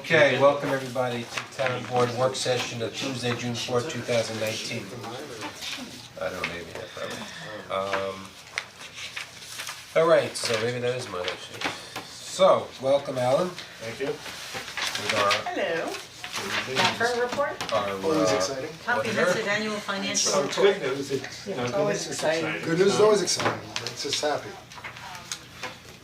Okay, welcome everybody to Town Board Work Session of Tuesday, June 4th, 2019. I don't know, maybe, yeah, probably. Alright, so maybe that is mine actually. So, welcome Alan. Thank you. With our, Hello. Background report? Always exciting. Comprehensive annual financial So it's report. good news, it's, you know, good Always news is exciting. exciting. Good news is always exciting, makes us happy.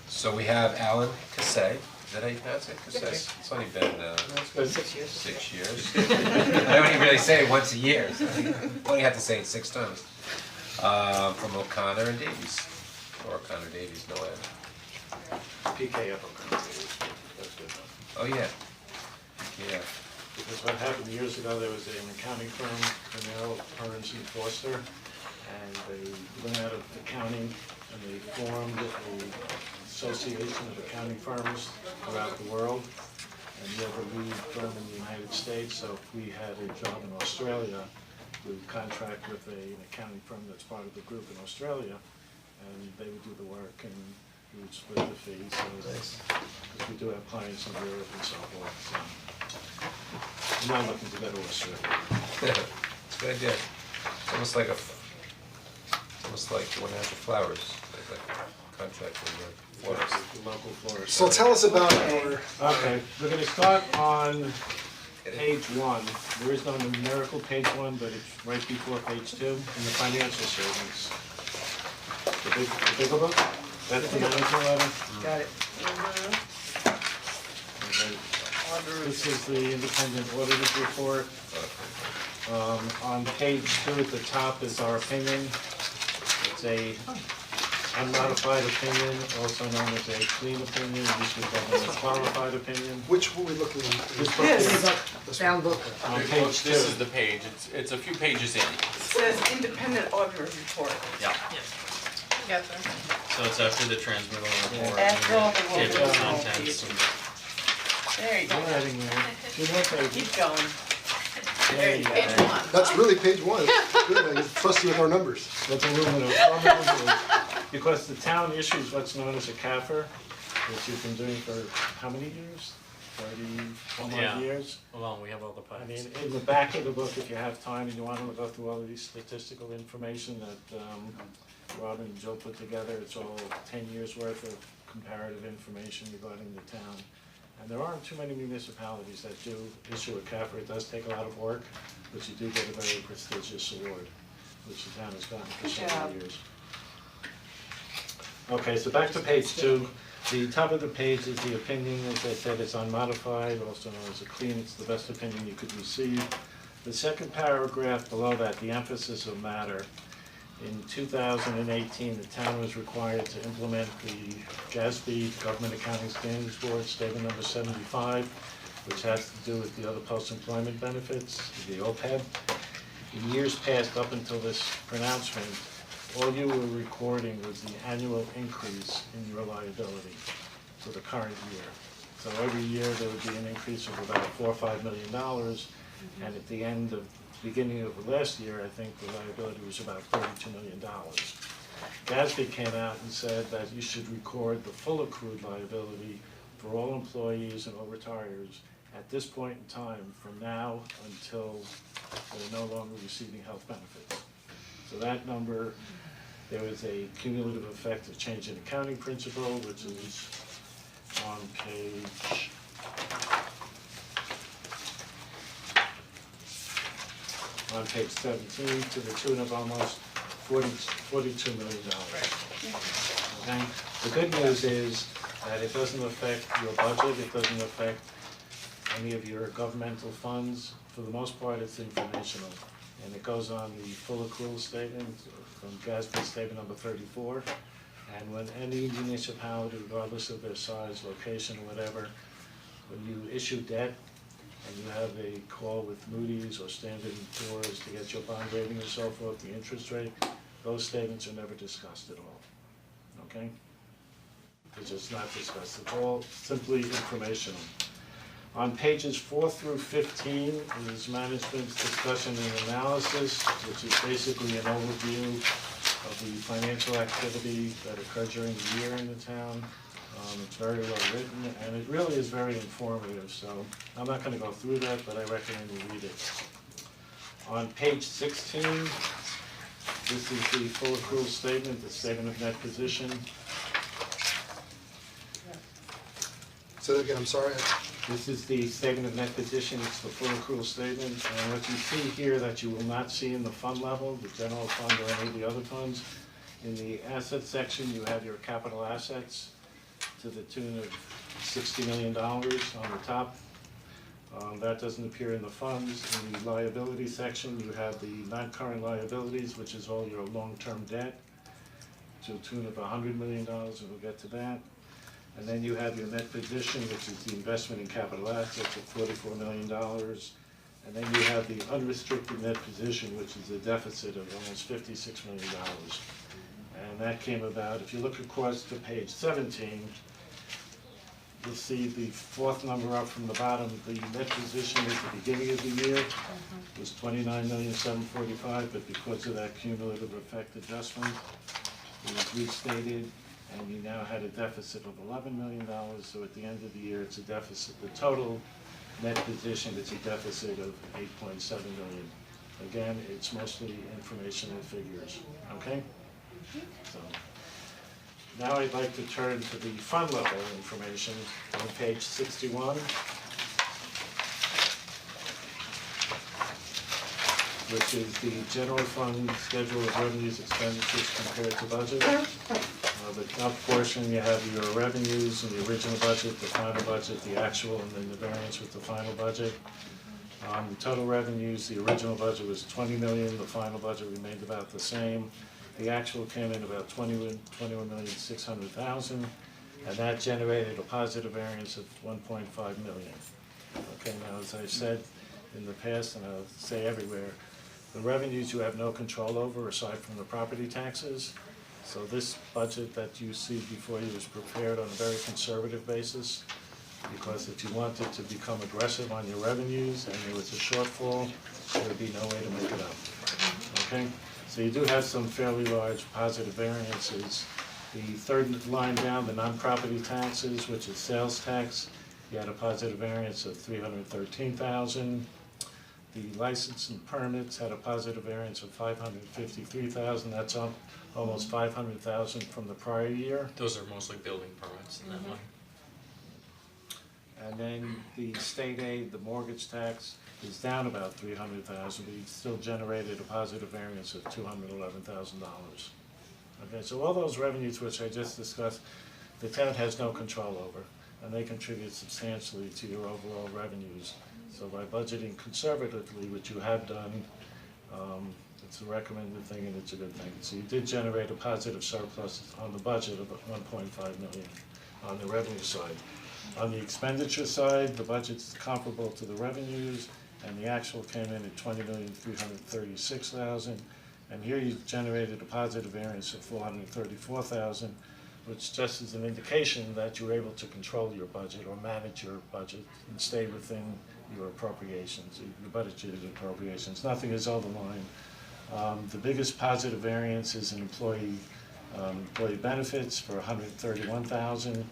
So we have Alan Cassay, is that how you pronounce it? Cassay? It's only been That's good. 6 years. I don't even really say it once a year, so I only have to say it 6 times. From O'Connor and Davies, or O'Connor Davies, no end. PK up on that's good. Oh, yeah. Yeah. Because what happened years ago, there was an accounting firm, Canal, Burns and Foster, and they went out of accounting and they formed a association of accounting firms throughout the world. And we have a lead firm in the United States, so if we had a job in Australia, we would contract with an accounting firm that's part of the group in Australia, and they would do the work and we would split the fees, so because we do have clients in Europe and so forth, so. I'm not looking to go to Australia. Yeah, it's a good idea. It's almost like when I have the flowers, like a contract with the florist. The local florist. So tell us about our, Okay, we're gonna start on page 1. There is no numerical page 1, but it's right before page 2 in the financial statements. The bigger book? That's the manager letter? Got it. Okay. This is the independent auditor's report. On page 2 at the top is our opinion. It's a unmodified opinion, also known as a clean opinion, used to be called a qualified opinion. which were we looking at? This book This, down book. on page 2. This is the page, it's a few pages in. It says independent auditor's report. Yeah. Yes, sir. So it's after the transmittal report, After all the table of will- contents and There you We're go. adding there. 2 more pages. Keep going. There you go. Page one. That's really page 1, good, I trust you with our numbers. That's aluminum. Because the town issues what's known as a CAFR, which you've been doing for how many years? 30 Yeah. years? hold on, we have all the I pipes. mean, in the back of the book, if you have time and you want to go through all of these statistical information that Robin and Joe put together, it's all 10 years worth of comparative information regarding the town. And there aren't too many municipalities that do issue a CAFR. It does take a lot of work, but you do get a very prestigious award, which the town has gotten for several years. Okay, so back to page 2. The top of the page is the opinion, as I said, it's unmodified, also known as a clean, it's the best opinion you could receive. The second paragraph below that, the emphasis of matter. In 2018, the town was required to implement the GASB, Government Accounting Standards Board, Statement Number 75, which has to do with the other post-employment benefits, the OPEB. In years past, up until this pronouncement, all you were recording was the annual increase in your liability for the current year. So every year, there would be an increase of about $4 or $5 million, and at the end of beginning of last year, I think the liability was about $32 million. GASB came out and said that you should record the full accrued liability for all employees and all retirees at this point in time from now until they're no longer receiving health benefits. So that number, there was a cumulative effect of change in accounting principle, which is on page on page 17 to the tune of almost $42 million. Okay? The good news is that it doesn't affect your budget, it doesn't affect any of your governmental funds. For the most part, it's informational. And it goes on the full accrual statement from GASB statement number 34. And when any municipality, regardless of their size, location, or whatever, when you issue debt, and you have a call with Moody's or Standard & Poor's to get your bond rating and so forth, the interest rate, those statements are never discussed at all, okay? It's just not discussed, it's all simply informational. On pages 4 through 15 is management's discussion and analysis, which is basically an overview of the financial activity that occurred during the year in the town. It's very well written, and it really is very informative, so I'm not gonna go through that, but I recommend you read it. On page 16, this is the full accrual statement, the statement of net position. Say that again, I'm sorry. This is the statement of net position, it's the full accrual statement, and what you see here that you will not see in the fund level, the general fund or any of the other funds, in the asset section, you have your capital assets to the tune of $60 million on the top. That doesn't appear in the funds. In the liability section, you have the non-current liabilities, which is all your long-term debt, to the tune of $100 million, and we'll get to that. And then you have your net position, which is the investment in capital assets of $44 million. And then you have the unrestricted net position, which is a deficit of almost $56 million. And that came about, if you look across to page 17, you'll see the fourth number up from the bottom, the net position at the beginning of the year was $29,745,000, but because of that cumulative effect adjustment, it was restated, and you now had a deficit of $11 million, so at the end of the year, it's a deficit, the total net position is a deficit of $8.7 million. Again, it's mostly information and figures, okay? So, now I'd like to turn to the fund level information on page 61. Which is the general fund schedule of revenues, expenditures compared to budget. The top portion, you have your revenues and the original budget, the final budget, the actual, and then the variance with the final budget. Total revenues, the original budget was $20 million, the final budget remained about the same. The actual came in about $21,600,000, and that generated a positive variance of $1.5 million. Okay, now as I've said in the past, and I'll say everywhere, the revenues you have no control over aside from the property taxes. So this budget that you see before you is prepared on a very conservative basis, because if you wanted to become aggressive on your revenues and there was a shortfall, there would be no way to make it up. Okay? So you do have some fairly large positive variances. The third line down, the non-property taxes, which is sales tax, you had a positive variance of $313,000. The license and permits had a positive variance of $553,000. That's up almost $500,000 from the prior year. Those are mostly building permits in that line. And then the state aid, the mortgage tax, is down about $300,000, but it still generated a positive variance of $211,000. Okay, so all those revenues which I just discussed, the town has no control over, and they contribute substantially to your overall revenues. So by budgeting conservatively, which you have done, it's a recommended thing and it's a good thing. So you did generate a positive surplus on the budget of $1.5 million on the revenue side. On the expenditure side, the budget's comparable to the revenues, and the actual came in at $20,336,000. And here you generated a positive variance of $434,000, which just is an indication that you're able to control your budget or manage your budget and stay within your appropriations, your budgeted appropriations. Nothing is over the line. The biggest positive variance is in employee benefits for $131,000,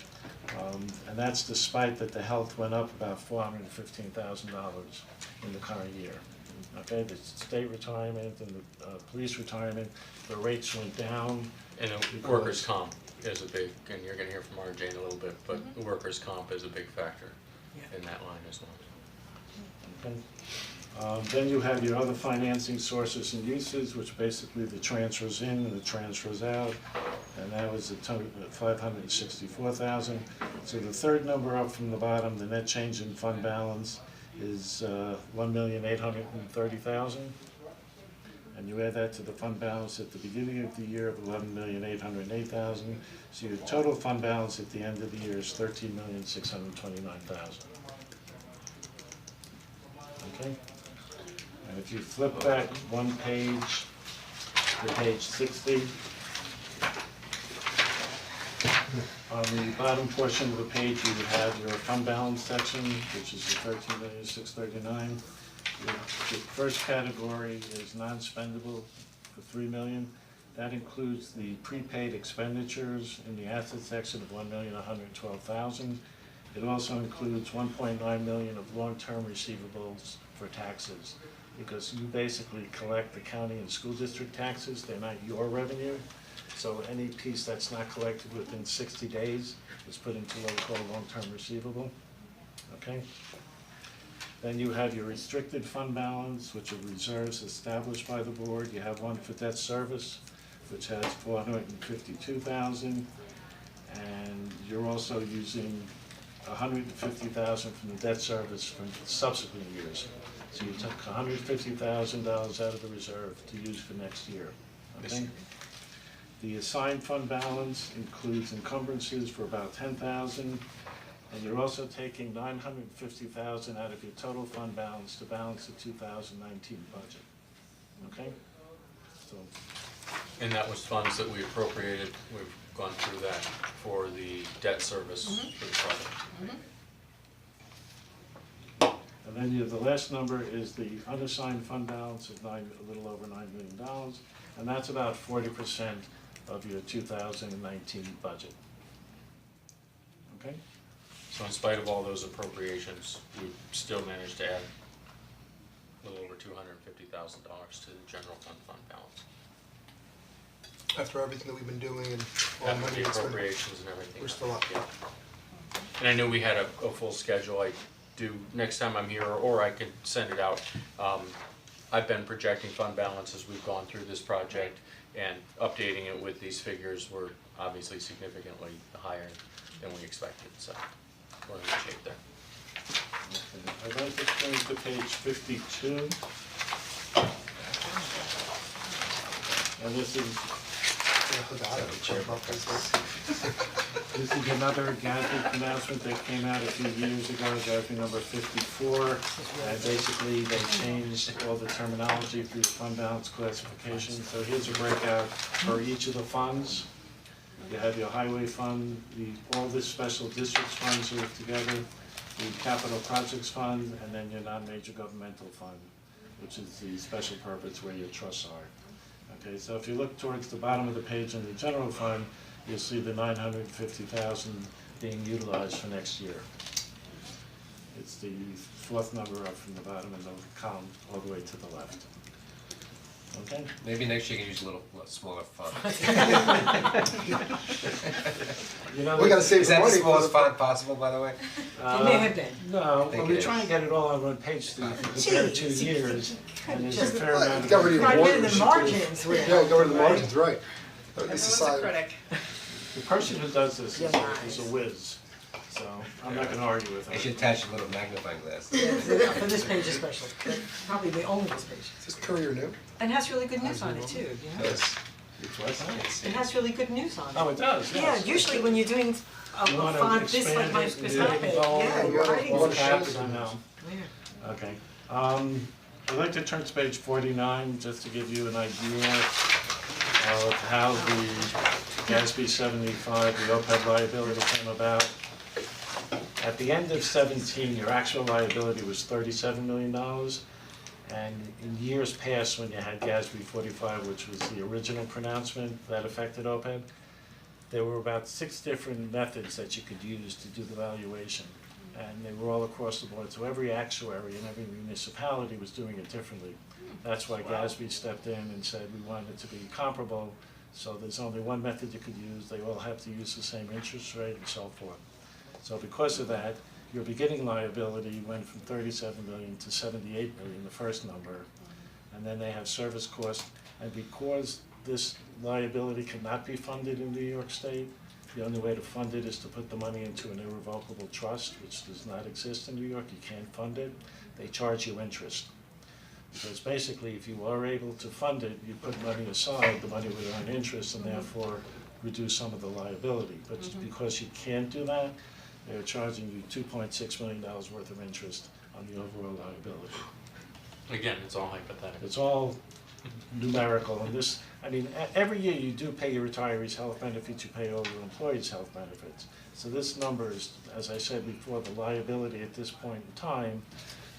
and that's despite that the health went up about $415,000 in the current year. Okay, the state retirement and the police retirement, the rates went down. And workers' comp is a big, and you're gonna hear from RJ in a little bit, but the workers' comp is a big factor in that line as well. Okay. Then you have your other financing sources and uses, which basically the transfers in and the transfers out, and that was a total of $564,000. So the third number up from the bottom, the net change in fund balance, is $1,830,000. And you add that to the fund balance at the beginning of the year of $11,808,000. So your total fund balance at the end of the year is $13,629,000. Okay? And if you flip back one page to page 60, on the bottom portion of the page you have your fund balance section, which is the $13,639,000. The first category is non-spendable for $3 million. That includes the prepaid expenditures in the asset section of $1,112,000. It also includes $1.9 million of long-term receivables for taxes, because you basically collect the county and school district taxes, they're not your revenue. So any piece that's not collected within 60 days is put into what we call long-term receivable, okay? Then you have your restricted fund balance, which are reserves established by the board. You have one for debt service, which has $452,000, and you're also using $150,000 from the debt service from subsequent years. So you took $150,000 out of the reserve to use for next year, okay? The assigned fund balance includes encumbrances for about $10,000, and you're also taking $950,000 out of your total fund balance to balance the 2019 budget, okay? So, And that was funds that we appropriated, we've gone through that for the debt service for the project. and then you have the last number is the unassigned fund balance is a little over $9 million, and that's about 40% of your 2019 budget, okay? So in spite of all those appropriations, we still managed to add a little over $250,000 to the general fund balance. After everything that we've been doing and all the After money the that's been, appropriations and everything. we're still up. Yeah. And I know we had a full schedule, next time I'm here, or I could send it out. I've been projecting fund balance as we've gone through this project, and updating it with these figures were obviously significantly higher than we expected, so we're in good shape there. I'd like to turn to page 52. And this is another GASB pronouncement that came out a few years ago, GASB number 54. And basically, they changed all the terminology through the fund balance classification. So here's a breakout for each of the funds. You have your highway fund, all the special districts funds are together, the capital projects fund, and then your non-major governmental fund, which is the special purpose where your trusts are. Okay, so if you look towards the bottom of the page in the general fund, you'll see the $950,000 being utilized for next year. It's the fourth number up from the bottom in the column all the way to the left. Okay? Maybe next year you can use a little smaller font. You know, We gotta save Is some that the money for smallest the. font possible, by the way? It may have been. No, think well, we it try is. and get it all on one page to compare 2 years, and there's a fair amount of. Got rid of Right, your in the borders. margins. Yeah, got rid of the margins, right. Everyone's This a aside, critic. The person who does this You're is nice. a whiz, so I'm not gonna argue with I should him. attach a little magnifying glass. Yeah, for this page especially, but probably the only this page. is this Courier new? And it has really good news on it too, you know? Yes. It's what? It has really good news on it. Oh, it does, Yeah, yes. usually when you're doing a You wanna font this like expand my, it, this yeah, not big, bold, yeah, you you're gotta writing. all All the caps, shows I and- know. Yeah. Okay, I'd like to turn to page 49, just to give you an idea of how the GASB 75, the OPEB liability came about. At the end of 17, your actual liability was $37 million. And in years past, when you had GASB 45, which was the original pronouncement that affected OPEB, there were about 6 different methods that you could use to do the valuation. And they were all across the board, so every actuary and every municipality was doing it differently. That's why GASB stepped in and said we wanted it to be comparable, so there's only one method you could use, they all have to use the same interest rate and so forth. So because of that, your beginning liability went from 37 million to 78 million, the first number. And then they have service costs, and because this liability cannot be funded in New York State, the only way to fund it is to put the money into an irrevocable trust, which does not exist in New York, you can't fund it. They charge you interest. Because basically, if you are able to fund it, you put money aside, the money would earn interest and therefore reduce some of the liability. But because you can't do that, they're charging you $2.6 million worth of interest on the overall liability. Again, it's all hypothetical. It's all numerical, and this, I mean, every year you do pay your retirees' health benefits, you pay all your employees' health benefits. So this number is, as I said before, the liability at this point in time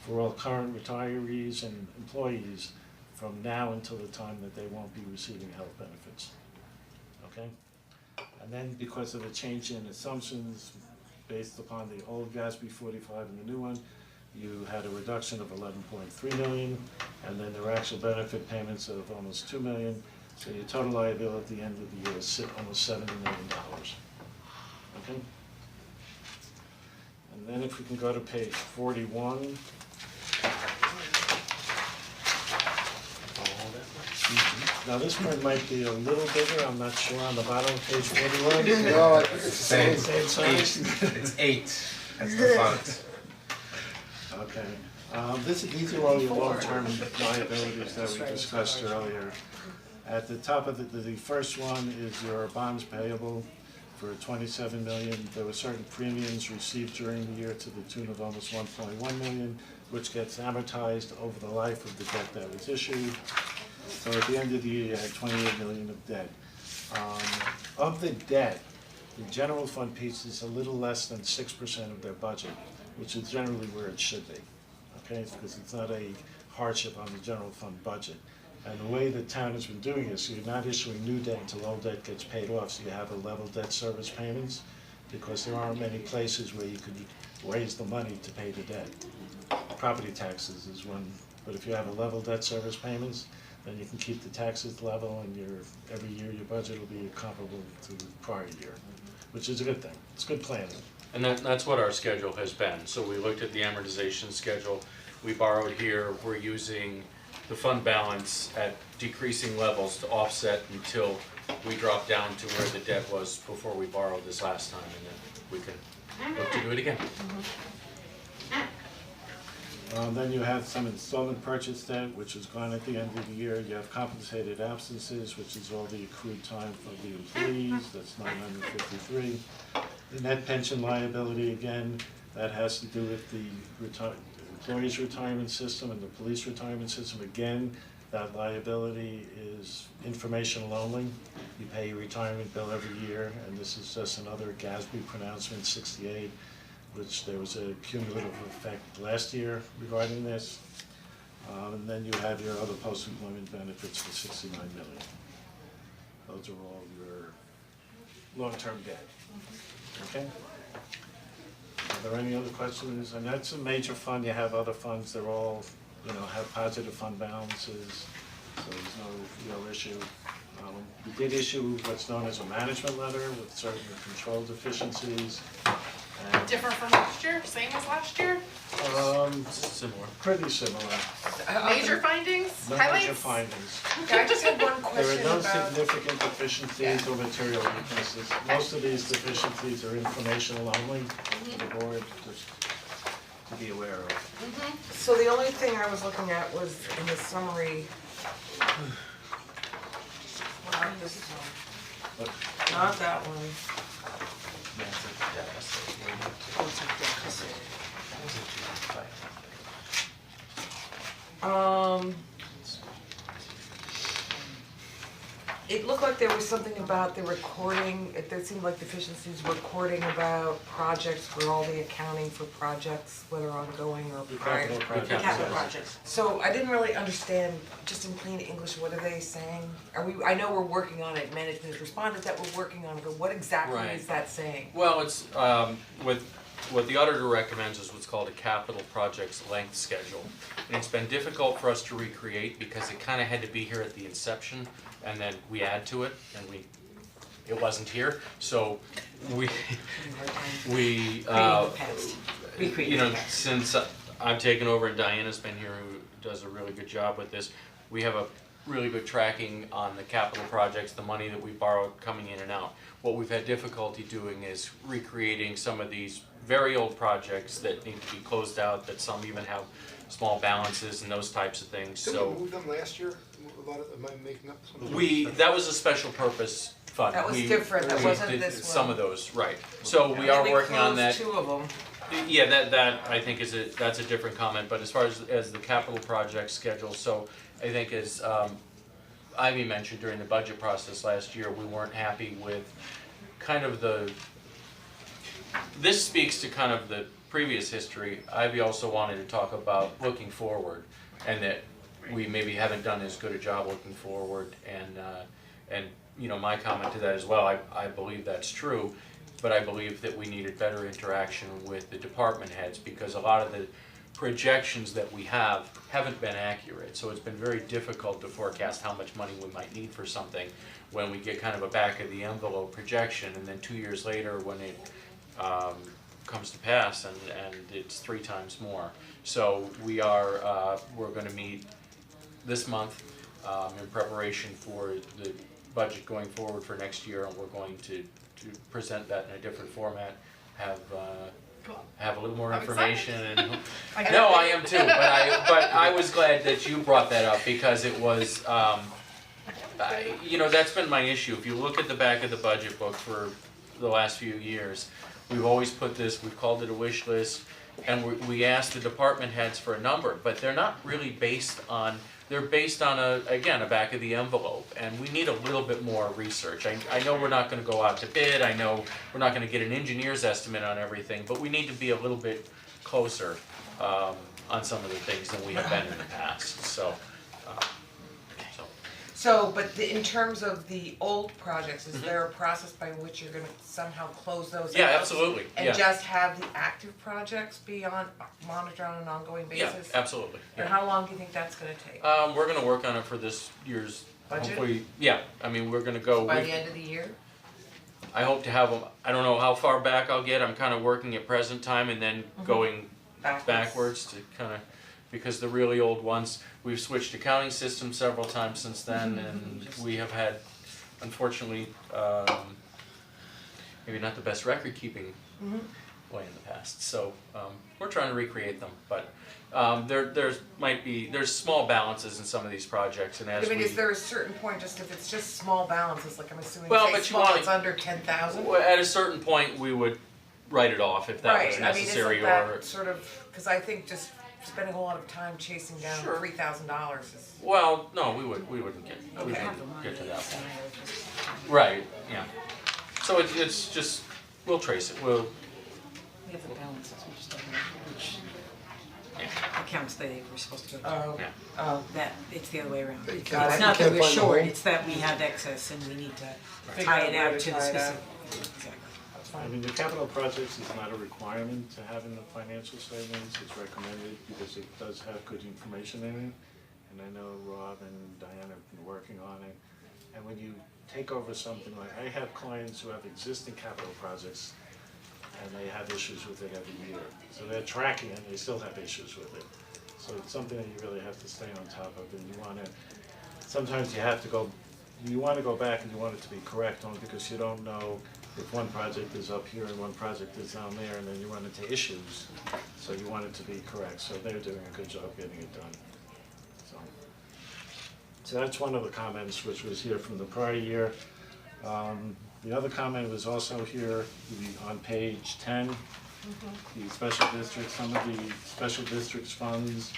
for all current retirees and employees, from now until the time that they won't be receiving health benefits. Okay? And then because of a change in assumptions based upon the old GASB 45 and the new one, you had a reduction of 11.3 million, and then there were actual benefit payments of almost 2 million. So your total liability at the end of the year is almost $70 million. Okay? And then if we can go to page 41. Now this one might be a little bigger, I'm not sure, on the bottom of page 41. No, I think it's the Same, same. size? it's 8, that's the font. Okay, these are all your long-term liabilities that we discussed earlier. At the top of the first one is your bonds payable for 27 million. There were certain premiums received during the year to the tune of almost 1.1 million, which gets amortized over the life of the debt that was issued. So at the end of the year, you had 28 million of debt. Of the debt, the general fund piece is a little less than 6% of their budget, which is generally where it should be, okay? Because it's not a hardship on the general fund budget. And the way the town has been doing this, you're not issuing new debt until old debt gets paid off, so you have a level debt service payments, because there aren't many places where you could raise the money to pay the debt. Property taxes is one, but if you have a level debt service payments, then you can keep the taxes level, and every year your budget will be comparable to the prior year, which is a good thing. It's good planning. And that's what our schedule has been. So we looked at the amortization schedule, we borrowed here, we're using the fund balance at decreasing levels to offset until we drop down to where the debt was before we borrowed this last time, and then we can look to do it again. Then you have some installment purchase debt, which is gone at the end of the year. You have compensated absences, which is all the accrued time for the employees, that's 953. The net pension liability, again, that has to do with the employees' retirement system and the police retirement system. Again, that liability is informational only. You pay your retirement bill every year, and this is just another GASB pronouncement 68, which there was a cumulative effect last year regarding this. And then you have your other post-employment benefits for 69 million. Those are all your long-term debt. Okay? Are there any other questions? And that's a major fund. You have other funds. They're all, have positive fund balances, so there's no real issue. We did issue what's known as a management letter with certain control deficiencies. And, Different from last year, same as last year? Similar. pretty similar. Major findings, No highlights? major findings. Yeah, I just had one There question are no about, significant deficiencies or material weaknesses. Most of these deficiencies are informational only for the board just to be aware of. So the only thing I was looking at was in the summary. Not this one. Not that one. It looked like there was something about the recording, there seemed like deficiencies recording about projects for all the accounting for projects, whether ongoing or The prior. capital projects. The capital yes. projects. So I didn't really understand, just in plain English, what are they saying? I know we're working on it, management has responded that we're working on it, but what exactly Right. is that saying? Well, it's, what the auditor recommends is what's called a capital projects length schedule. And it's been difficult for us to recreate because it kinda had to be here at the inception, and then we add to it, and it wasn't here, so we, Creating the past. Recreating the past. since I've taken over and Diana's been here, who does a really good job with this, we have a really good tracking on the capital projects, the money that we borrowed coming in and out. What we've had difficulty doing is recreating some of these very old projects that need to be closed out, that some even have small balances and those types of things, Didn't so. we move them last year? A lot of, am I making up something? That was a special purpose fund. That was We- different. That we wasn't did this one. some of those, right. So we And are then working on that. closed two of them. Yeah, that I think that's a different comment, but as far as the capital project schedule, so I think as Ivy mentioned during the budget process last year, we weren't happy with kind of this speaks to kind of the previous history. Ivy also wanted to talk about looking forward, and that we maybe haven't done as good a job looking forward, and you know, my comment to that as well, I believe that's true, but I believe that we needed better interaction with the department heads, because a lot of the projections that we haven't been accurate, so it's been very difficult to forecast how much money we might need for something when we get kind of a back of the envelope projection, and then 2 years later when it comes to pass and it's 3 times more. So we're gonna meet this month in preparation for the budget going forward for next year, and we're going to present that in a different format, have a little more I'm information excited. and no, I am too, but I was glad that you brought that up, because it was you know, that's been my issue. If you look at the back of the budget book for the last few years, we've always put this, we've called it a wish list, and we asked the department heads for a number, but they're not really based on, they're based on a back of the envelope, and we need a little bit more research. I know we're not gonna go out to bid, I know we're not gonna get an engineer's estimate on everything, but we need to be a little bit closer on some of the things than we have been in the past, so. So, but in terms of the old projects, is there a process by which you're gonna somehow close those out? Yeah, absolutely, yeah. And just have the active projects be monitored on an ongoing Yeah, basis? absolutely, And yeah. how long do you think that's gonna take? We're gonna work on it for this year's, Budget? hopefully, yeah, I mean, we're gonna go, By the end of the year? I hope to have them, I don't know how far back I'll get, I'm kinda working at present time and then going backwards to kinda, because the really old ones, we've switched accounting systems several times since then, and we have had, unfortunately, maybe not the best record keeping way in the past, so we're trying to recreate them, but there's small balances in some of these projects, and as I mean, we. is there a certain point, just if it's just small balances, like I'm assuming, Well, say but you small, wanna- it's under 10,000? Well, at a certain point, we would write it off if that was necessary, Right, I mean, or. isn't that sort of, cause I think just spending a lot of time chasing down Sure. $3,000 is. Well, no, we wouldn't get, we Okay. wouldn't get to that point. Right, yeah. So it's just, we'll trace it, we'll, We have the balances, we just don't know which yeah, accounts they were supposed to go to. Oh, yeah. oh, That, it's the other way around. But you It's can't- not you that can't we're find the short, hole? it's that we have excess and we need to Figure tie out it where out to to the tie it specific, out. exactly. I mean, the capital projects is not a requirement to have in the financial statements, it's recommended because it does have good information in it. And I know Rob and Diana have been working on it. And when you take over something like, I have clients who have existing capital projects and they have issues with it every year. So they're tracking it, they still have issues with it. So it's something that you really have to stay on top of, and you wanna, sometimes you have to go, you wanna go back and you want it to be correct, only because you don't know if one project is up here and one project is down there, and then you run into issues. So you want it to be correct, so they're doing a good job getting it done, so. So that's one of the comments which was here from the prior year. The other comment was also here, on page 10. The special districts, some of the special districts funds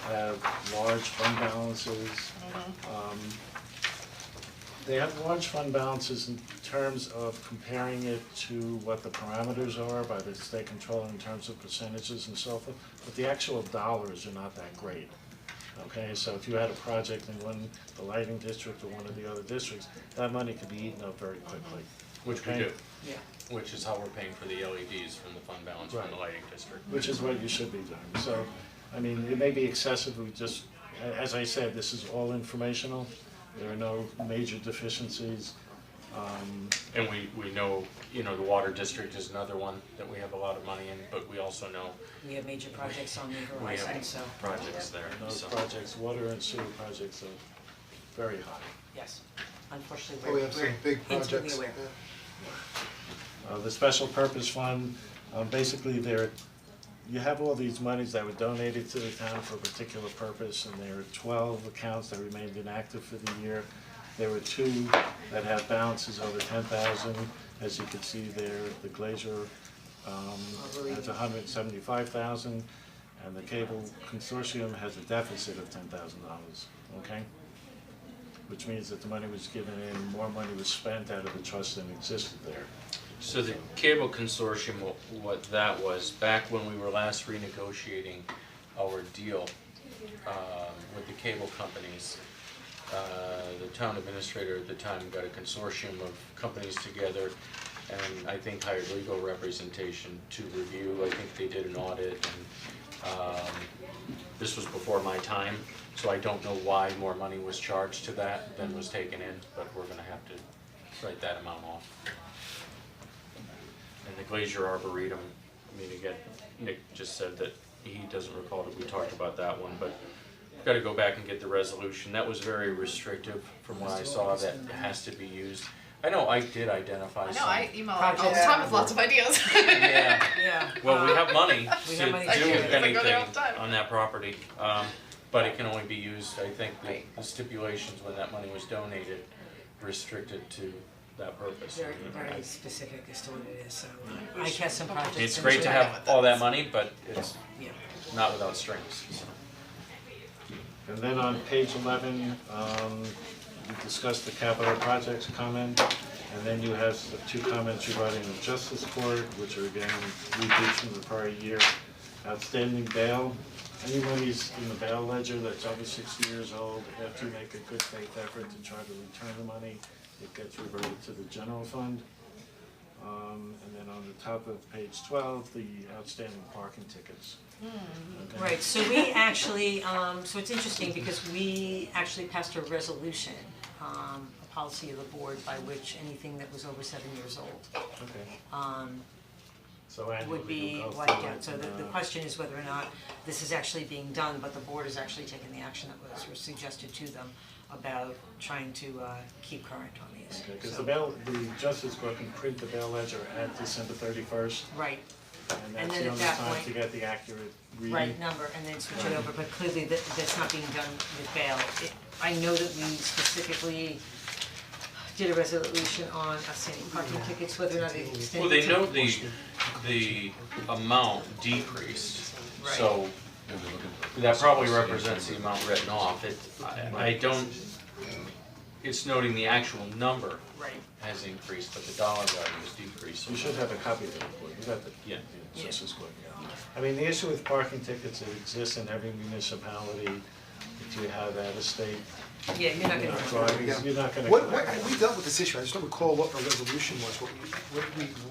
have large fund balances. They have large fund balances in terms of comparing it to what the parameters are by the state controller in terms of percentages and so forth, but the actual dollars are not that great. Okay, so if you had a project in the lighting district or one of the other districts, that money could be eaten up very quickly. Which we Okay? do, Yeah. which is how we're paying for the LEDs from the fund balance from the Right. lighting district. Which is what you should be doing, so, I mean, it may be excessive, we just, as I said, this is all informational, there are no major deficiencies. And we know, you know, the water district is another one that we have a lot of money in, but we also know We have major projects on the we horizon, have so, projects there, Those so. projects, water and sewer projects are very high. yes. Unfortunately, Oh, we have some big intimately projects, aware. yeah. The special purpose fund, basically you have all these monies that were donated to the town for a particular purpose, and there are 12 accounts that remained inactive for the year. There were 2 that have balances over 10,000, as you can see there, the Glacier has 175,000, and the Cable Consortium has a deficit of $10,000, okay? Which means that the money was given in, more money was spent out of the trust than existed there. So the cable consortium, what that was, back when we were last renegotiating our deal, with the cable companies. The town administrator at the time got a consortium of companies together and I think hired legal representation to review. I think they did an audit and this was before my time, so I don't know why more money was charged to that than was taken in, but we're gonna have to write that amount off. And the Glacier Arboretum, I mean, again, Nick just said that he doesn't recall that we talked about that one, but gotta go back and get the resolution. That was very restrictive from what I saw, that it has to be used. I know I did identify I some. know, I email all the Projects. time with lots of ideas. Yeah, Yeah. well, we have money We to have money to do do it. I go there all anything the time. on that property, but it can only be used, I think, the stipulations when that money was donated restricted to that purpose. Very, very specific as to what it is, so I guess some projects. It's in great to July. have all that money, but it's Yeah. not without strings, so. And then on page 11, we discussed the capital projects comment, and then you have the 2 comments regarding the justice court, which are again repeats from the prior year. Outstanding bail, any monies in the bail ledger that's over 60 years old, after you make a good faith effort to try to return the money, it gets reverted to the general fund. And then on the top of page 12, the outstanding parking tickets. Okay. Right, so we actually, so it's interesting because we actually passed a resolution, a policy of the board by which anything that was over 7 years old, Okay. So annually would be you'll go wiped through out. it So and, the question is whether or not this is actually being done, but the board is actually taking the action that was suggested to them about trying to keep current on these. Okay, because So- the justice court can print the bail ledger at December 31st, Right, and And that's then the at only that time point- to get the accurate reading. right number, and then switch it over, but clearly that's not being done with bail. I know that we specifically did a resolution on outstanding parking tickets, whether or not it extended Well, they to- know the amount decreased, so that probably represents the amount written off. I don't, it's noting the actual number Right, has increased, but the dollar value has decreased. You should have a copy of the report, you got the, Yeah. the justice court, yeah. I mean, the issue with parking tickets, it exists in every municipality. If you have out of state, yeah, you're not you know, gonna. drivers, you're not gonna. What, we dealt with this issue, I just don't recall what our resolution was,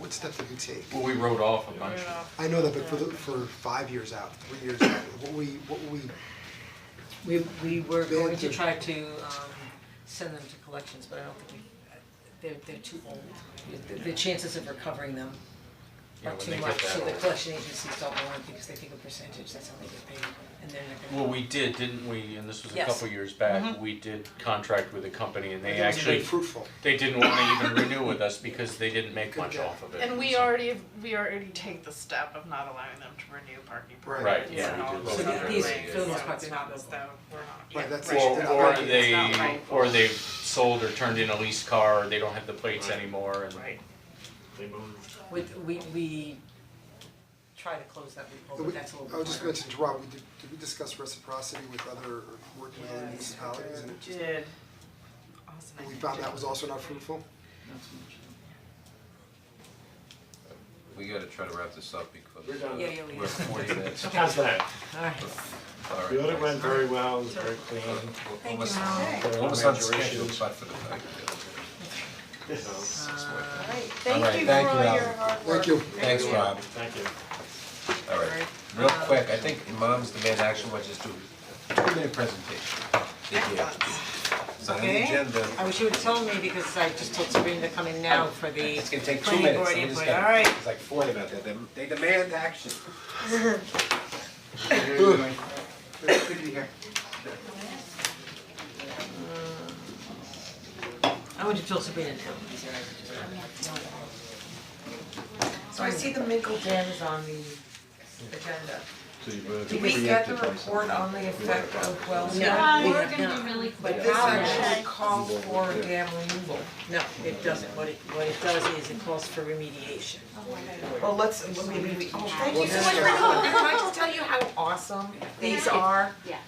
what step did we take? Well, we wrote off a bunch. I know that, but for 5 years out, 3 years out, what we, We were going to try to send them to collections, but I don't think they're too old. The chances of recovering them Yeah, are when too they get much, that so the old. collection agencies don't want it because they take a percentage, that's how they get paid, and they're not gonna. Well, we did, didn't we, and this was a Yes. couple years back, we did contract with a company and they it wasn't very actually, fruitful. they didn't wanna even renew with us because they didn't make much off of it. And we so- already take the step of not allowing them to renew parking Right. permits Right, yeah, and we all did those both. other So these- things, for the most so part, it's they're not not as though we're not, Right, yeah, that's- right. Or Right, It's they, not right. or they've sold or turned in a leased car, or they don't have the plates anymore and. Right. They moved. We try to close that loophole, but that's a little bit I was just harder. going to interrupt, did we discuss reciprocity with other, working with other municipalities and it just, Did. Austin, I we think, found did. that was also not fruitful? We gotta try to wrap this up because We're done. Yeah, we we're have. 40 minutes. How's that? Alright, Alright. The audit went very well, it was very clean. Almost, Alan. There were no almost on major schedule, issues. but for the fact So, Alright, Thank you for thank you, all your Alan. hard work. Thank you. Thanks, Rob. thank you. Alright, real quick, I think in Mom's demand action, we'll just do a 2-minute presentation. It's on the Okay. agenda. I wish you would've told me because I just told Sabrina to come in now for the It's gonna take 2 planning minutes, board so we just input, gotta, alright. there's like 40 about that, they demand action. I would have told Sabrina now. So I see the Minkle Dam is on the agenda. Did we we get the report on the effect of wells? No, we We're have gonna not. be really But quick. this actually calls for dam removal. No, it doesn't. What it does is it calls for remediation. Well, maybe we, thank you so much for coming. Can I just tell you how awesome these are? Yeah.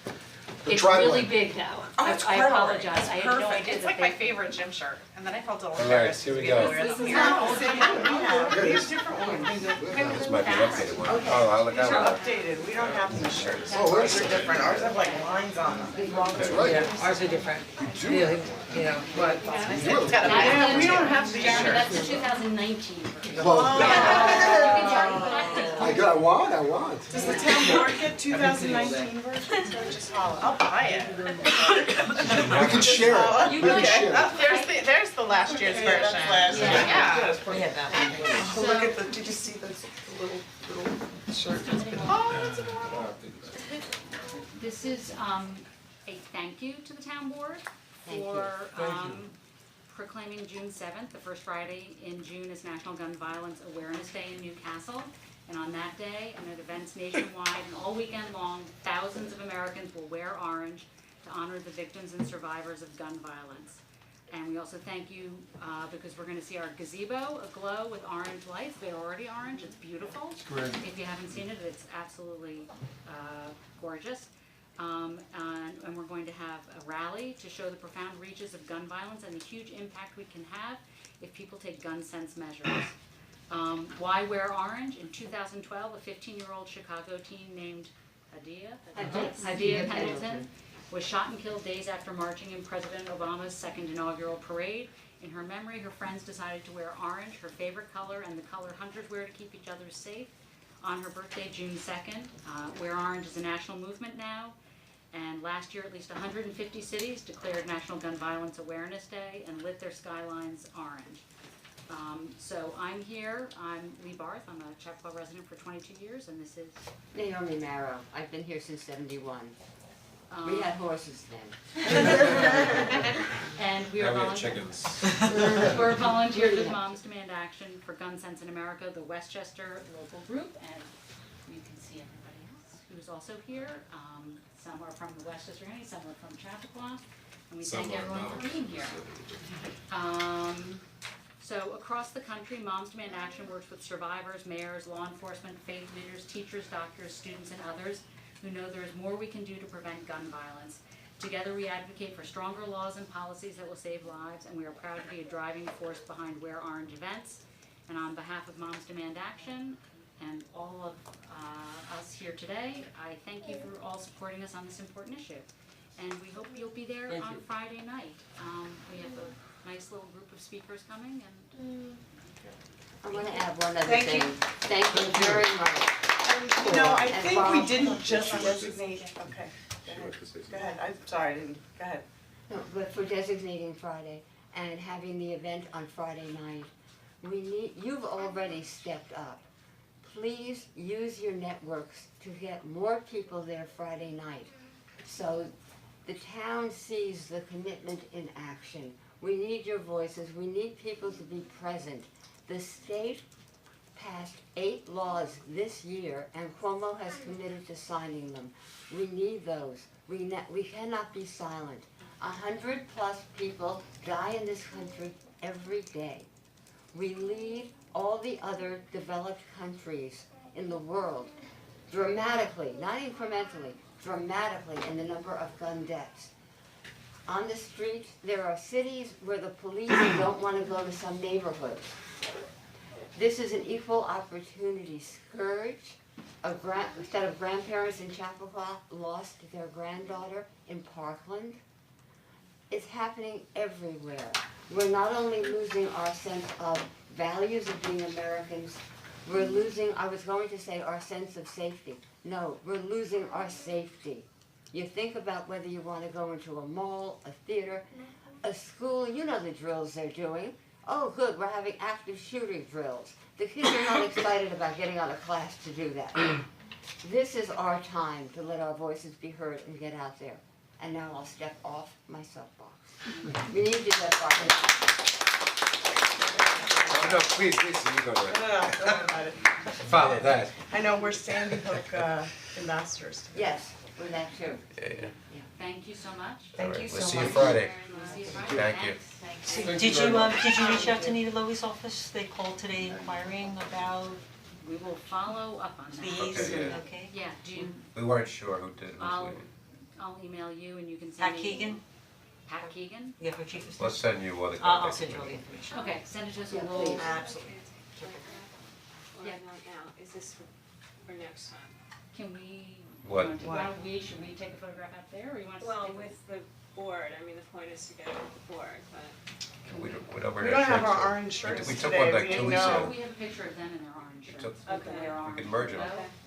The It's tri-blend. really big now. it's I perfect. apologize, I had no Perfect, idea it's that like my they. favorite gym shirt, and then I felt a little Alright, embarrassed here to we be able to go. wear them here. We have different ones. This might be an updated one. Oh, I'll look These at are it. updated, we don't have these shirts. Oh, Ours are different, ours have like lines on them. That's right. Yeah, ours are different. Yeah, you know, but. It's got a Yeah, we don't have these Jeremy, that's shirts. the 2019 version. Well, You can I want. Does the town board get 2019 versions or just Holland? I'll buy it. We can share it. We can share it. Oh, there's the last year's version. Yeah. We had that one. Look at the, did you see the little shirt? Oh, that's adorable. This is a thank you to the town board for proclaiming June 7th, the first Friday in June, is National Gun Violence Awareness Day in Newcastle. And on that day, and at events nationwide and all weekend long, thousands of Americans will wear orange to honor the victims and survivors of gun violence. And we also thank you because we're gonna see our gazebo aglow with orange lights. They're already orange, it's beautiful. It's great. If you haven't seen it, it's absolutely gorgeous. And we're going to have a rally to show the profound reaches of gun violence and the huge impact we can have if people take gun sense measures. Why wear orange? In 2012, a 15-year-old Chicago teen named Hadia Pendleton was shot and killed days after marching in President Obama's second inaugural parade. In her memory, her friends decided to wear orange, her favorite color, and the color hunters wear to keep each other safe. On her birthday, June 2nd, Wear Orange is a national movement now. And last year, at least 150 cities declared National Gun Violence Awareness Day and lit their skylines orange. So I'm here, I'm Lee Barth, I'm a Chappaqua resident for 22 years, and this is, Naomi Marrow, I've been here since '71. We um, had horses then. and we are Now we have volunteers. chickens. We're volunteers with Moms Demand Action for Gun Sense in America, the Westchester local group, and you can see everybody else who's also here. Some are from the Westchester area, some are from Chappaqua, and we thank everyone for being here. So across the country, Moms Demand Action works with survivors, mayors, law enforcement, faith leaders, teachers, doctors, students, and others who know there is more we can do to prevent gun violence. Together we advocate for stronger laws and policies that will save lives, and we are proud to be a driving force behind Wear Orange events. And on behalf of Moms Demand Action and all of us here today, I thank you for all supporting us on this important issue. And we hope you'll be there on Friday night. We have a nice little group of speakers coming, and I want to add one other Thank thing. you. Thank you very much. You know, I And think Bob. we didn't just designate, okay, go ahead, I'm sorry, I didn't, go ahead. No, but for designating Friday and having the event on Friday night, you've already stepped up. Please use your networks to get more people there Friday night. So the town sees the commitment in action. We need your voices, we need people to be present. The state passed 8 laws this year and Cuomo has committed to signing them. We need those. We cannot be silent. 100+ people die in this country every day. We lead all the other developed countries in the world dramatically, not incrementally, dramatically in the number of gun deaths. On the street, there are cities where the police don't want to go to some neighborhoods. This is an equal opportunity scourge. A set of grandparents in Chappaqua lost their granddaughter in Parkland. It's happening everywhere. We're not only losing our sense of values of being Americans, we're losing, I was going to say, our sense of safety. No, we're losing our safety. You think about whether you want to go into a mall, a theater, a school, you know the drills they're doing. Oh good, we're having active shooting drills. The kids are not excited about getting out of class to do that. This is our time to let our voices be heard and get out there. And now I'll step off my soapbox. We need to get Oh, no, please, Lisa, you go to it. No, don't worry about it. Follow that. I know, we're Sandy Hook ambassadors. Yes, with that too. Yeah. thank you so much. Thank you We'll so see you much. Friday. We'll see you Friday. Thank you. Thanks. Did you reach out to Nita Lowy's office? They called today inquiring about We will follow up on that. these, Okay, yeah. okay? Yeah, do you, We weren't sure who did, who's I'll, leaving. I'll email you and you can send Pat me. Keegan, Pat Keegan? yeah, for chief of staff. Let's send you all the I'll contact send you all the information. information. Okay, send it to us Yeah, and we'll. please. Absolutely. Yeah. Not now, is this for next time? Can we, What? should we take a photograph out there or you want us to Well, take with the board, I mean, the point is to get it with the board, but. We don't wear We don't have shirts, our so- orange shirts We took today, one like we 2 didn't weeks know. ago. We have a picture of them in their orange shirts. took- We can wear orange. We can merge them.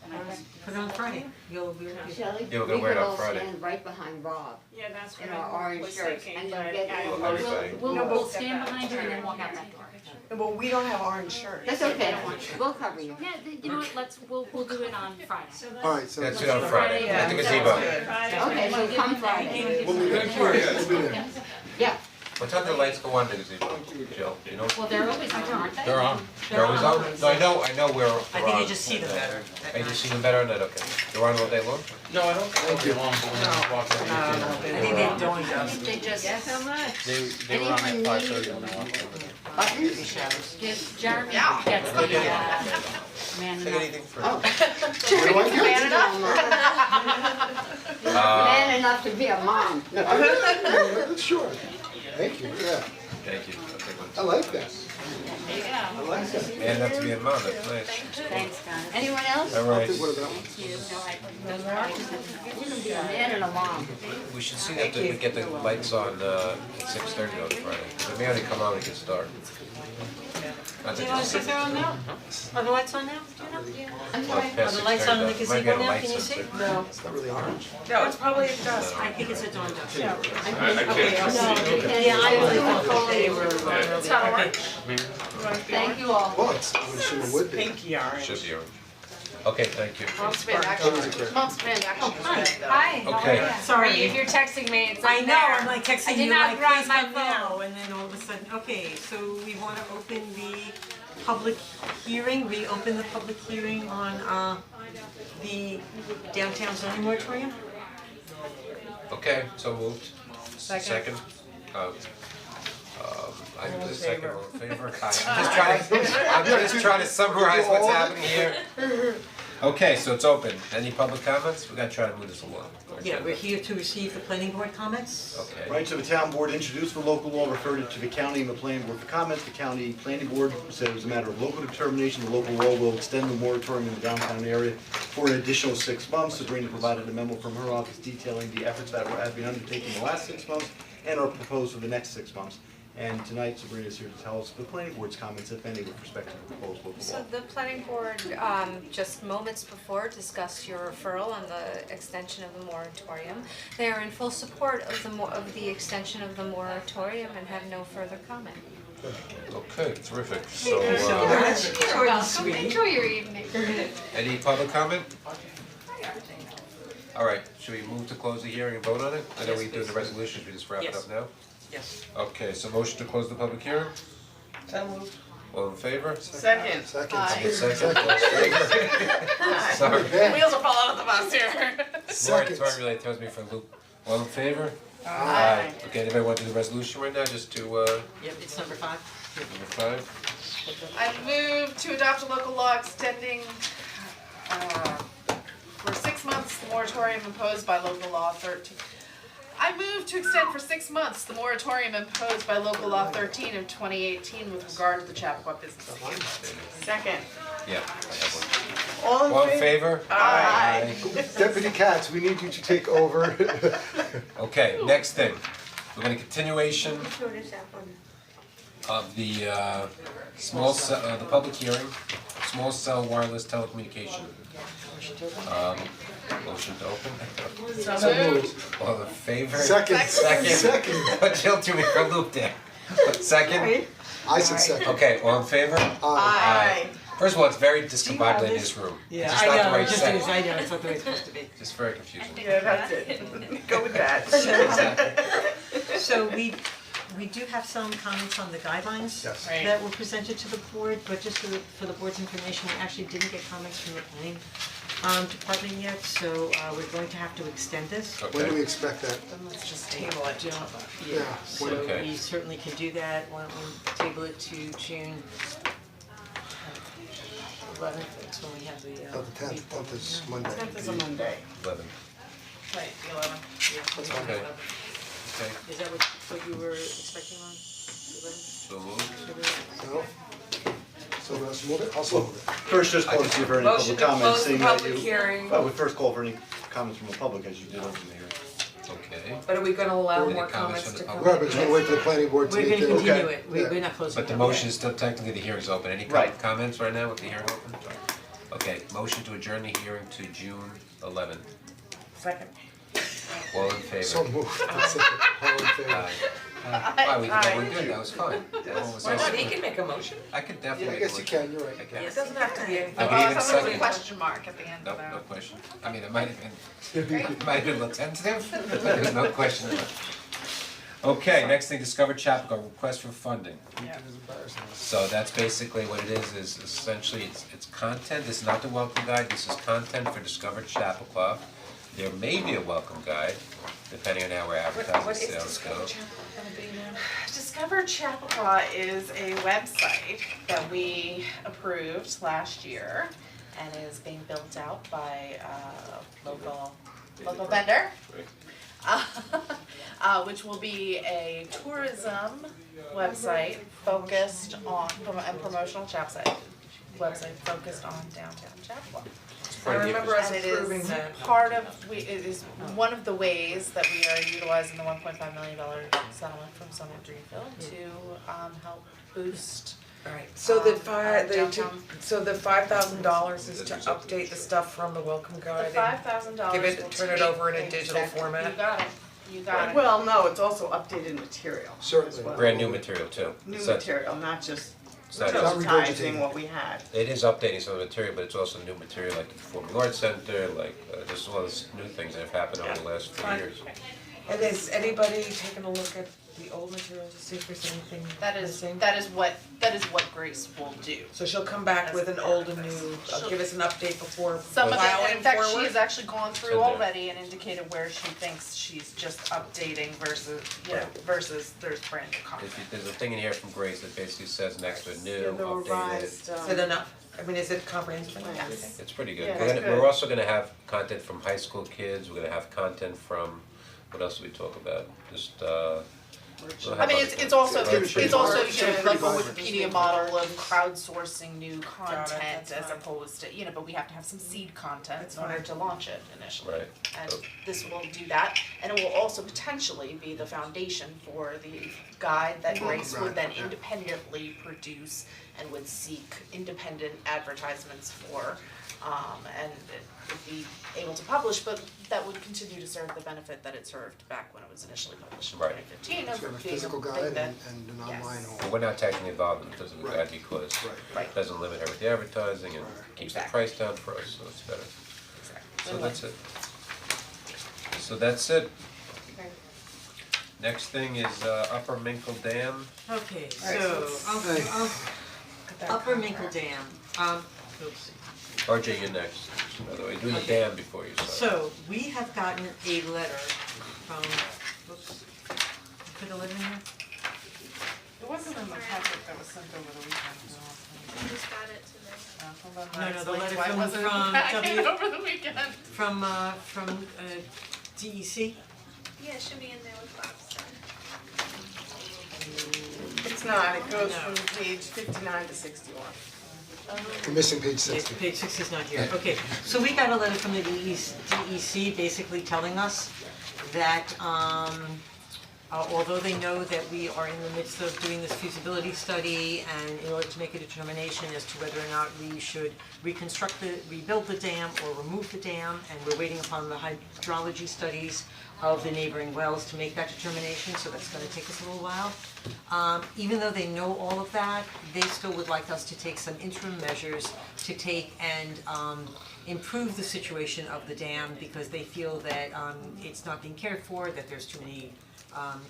And I can. Put it on Friday, you'll be, Shelley, Yeah, we're we gonna wear could it on all Friday. stand right behind Rob Yeah, that's in what our I orange was shirts, thinking, and but you'll get I the Well, will. everybody. We'll stand behind you and then walk out that door. Well, we don't have orange shirts. That's okay, we'll cover you. Yeah, you know what, we'll do it on Friday. Alright, so. That's it on Friday, at the gazebo. Okay, so come Friday. We'll be there. We'll be there. Yeah, What time do the lights go on the gazebo, Jill, you know? Well, they're always on, aren't they? They're on. They're always on? No, I know where they're on. I think you just see them better. I just see them better at night, okay. They're on all day long? No, I don't think they'll be long, but we're gonna walk over I think they don't I think they just, How much? They were on at Anyone 5:30 when I walked over there. buttons? if Jeremy gets the, man Take enough. anything for. Oh. What do I get? Man enough to be a mom. Sure. Thank you, yeah. Thank you, I'll take one. I like that. There you go. I like that. Man, enough to be a mom, that's nice. Thanks, guys. Anyone else? All right, What about one? You, no, those are, I just had You can be a man and a mom. we should see that we get the lights on at 6:30 on Friday. They may only come on when it gets dark. Not Do you that wanna it's see if they're on now? Are the lights on now? Do you know? I'm well, sorry. it's past Are the lights on in the 6:30 though. Might be gazebo on the now? light Can you see? sensor. No. It's not really orange. No, it's probably at dusk. I think it's a dawn dust. I Okay, I'll No, see. you can't. Yeah, I really thought they were. It's not orange. Thank you all. Well, it's, I'm sure it would be. Pinky orange. Should be orange. Okay, thank you. Mom's band action. Mom's band action. Hi, Okay. Sorry. You're texting me, it's I like know, there. I'm like texting I did you not like, grab please my come now, and then all of a sudden, okay, so we wanna open the public hearing, reopen the public hearing on the downtown zoning moratorium? Okay, so moved. Second. I do the second, all in favor? I'm just trying to summarize what's happening here. Okay, so it's open. Any public comments? We gotta try to move this along. Yeah, we're here to receive the planning board comments. Okay. Right, so the town board introduced the local law, referred it to the county and the planning board for comments. The county planning board said it was a matter of local determination. The local law will extend the moratorium in the downtown area for an additional 6 months. Sabrina provided a memo from her office detailing the efforts that have been undertaken in the last 6 months and are proposed for the next 6 months. And tonight Sabrina is here to tell us the planning board's comments, if any, with respect to the proposed local law. So the planning board, just moments before discussed your referral on the extension of the moratorium. They are in full support of the extension of the moratorium and have no further comment. Okay, terrific. So, That's short and Welcome, sweet. enjoy your evening. any public comment? All right, should we move to close the hearing and vote on it? I know we do the resolutions, we just wrap it Yes. up now? Yes. Okay, so motion to close the public hearing? So moved. All in favor? Second. Second. Second, all in favor? Sorry. Wheels are falling off the bus here. Sorry, really throws me for a loop. All in favor? Aye. Okay, anybody want to do the resolution right now, just to, Yep, it's number 5. number 5? I move to adopt a local law extending for 6 months the moratorium imposed by local law 13. I move to extend for 6 months the moratorium imposed by local law 13 of 2018 with regard to the Chappaqua Business District. Second. Yeah, I have one. All All in favor? Aye. Deputy Katz, we need you to take over. Okay, next thing, we're gonna continuation of the small cell, the public hearing, small cell wireless telecommunication. Motion to open. So moved. All in favor? Second. Second. Jill threw me for a loop there. Second? I said second. Okay, all in favor? Aye. First of all, it's very discombobulated in this room. It's just not the right setting. I know, it's not the way it's supposed to be. Just very confusing. Yeah, that's it. Go with that. So we do have some comments on the guidelines Yes. Right. that were presented to the board, but just for the board's information, we actually didn't get comments from the planning department yet, so we're going to have to extend this. When do we Okay, expect that? Let's just table it, Jill. Yeah, so Okay. we certainly can do that, why don't we table it to June 11th, that's when we have the Oh, the 10th, 10th is Monday. 10th is a Monday. 11. Right, the 11th. That's fine. Okay. Okay, Is that what you were expecting on? so moved. No? So let's move it, I'll slow move it. First, just call to see if there are any Motion public to comments, close the seeing that public you. hearing. I would first call for any comments from the public as you did open the hearing. Okay, But are we gonna allow Any more comments comments from to the come? public? Right, but just wanna wait for the planning board to We're make gonna their. continue Okay. it, we're not closing but the it. motion is still technically, the hearing's open, any Right. comments right now with the hearing open? Okay, motion to adjourn the hearing to June 11th. Second. All in favor? So moved, that's it, all in favor. Aye. Wow, we did that one good, that was fun. That one was Why not, awesome. he can make a motion? I could Yeah, definitely I make guess one. you can, you're right. I can. It doesn't have to be anything. I Oh, can even I thought there was a second. question mark at the end No, of that. no question. I mean, it might have been, it might have been a little tentative, but there's no question about it. Okay, next thing, Discover Chapel, request for funding. Yeah. So that's basically what it is essentially, it's content, this is not the welcome guide, this is content for Discover Chappaqua. There may be a welcome guide, depending on how we're advertising What is sales Discover go. Chapel gonna be now? Discover Chappaqua is a website that we approved last year and is being built out by a local vendor. Which will be a tourism website focused on, and promotional website focused on downtown Chappaqua. I remember us And it approving is that. part of, it is one of the ways that we are utilizing the $1.5 million settlement from Summit Greenfield to help boost. Alright, so the downtown. so the $5,000 is to update the stuff from the welcome The guide and $5,000 give it, will turn it take over in a digital exactly- format? You got it. Well, no, it's also updated material as Certainly. well. Brand new material too. New It's not- material, not just it's not- Not regurgitating. digitizing what we had. It is updating some of the material, but it's also new material like the Performing Arts Center, like just all this new things that have happened over the last 4 years. And is anybody taking a look at the old material to see if there's anything That is missing? what Grace will do. So she'll come back with an old and new, give us an update before Some of it, plowing in fact, forward? she has actually gone It's through in there. already and indicated where she thinks she's just updating versus, versus there's brand new content. There's a thing in here from Grace that basically says next to it, new, Yeah, the updated. revised, Is it enough? I mean, is it comprehensive enough, Yes. do you think? It's pretty good. Yeah, We're it's gonna, good. we're also gonna have content from high school kids, we're gonna have content from, what else do we talk about? Just we'll I have mean, other it's things. also, Right. it's also, It's like pretty a vibrant. Wikipedia model of crowdsourcing new content that's as fine. opposed to, but we have to have some seed content That's in order fine. to launch it initially. Right. And this will do that, and it will also potentially be the foundation for the guide that Grace would then Right, yeah. independently produce and would seek independent advertisements for, and it would be able to publish, but that would continue to serve the benefit that it served back when it was initially published in Right. 2015 So of you have a being a physical thing guide that, and an yes. online But home. we're not technically involved in the physical Right. guide because Right. it doesn't limit her with the advertising and keeps the Exactly. price down for us, so it's better. So Win-win. that's it. So that's it. Right. Next thing is Upper Minkle Dam. Okay, Alright, so, Hey. Upper Minkle Dam, oops. RJ, you're next. By the way, do the dam before you start. So, we have gotten a letter from, oops, put a letter in here? It wasn't in the packet that was sent over the weekend, I just got it today. Hold on, No, I no, was the like, letter why from- wasn't it in from the packet W- over the weekend? From DEC? Yeah, it should be in there with Bob's stuff. It's not, it goes No. from page 59 to 61. We're missing page Yes, 60. page 60 is not here, okay, so we got a letter from the DEC basically telling us that, although they know that we are in the midst of doing this feasibility study and in order to make a determination as to whether or not we should rebuild the dam or remove the dam, and we're waiting upon the hydrology studies of the neighboring wells to make that determination, so that's gonna take us a little while. Even though they know all of that, they still would like us to take some interim measures to take and improve the situation of the dam, because they feel that it's not being cared for, that there's too many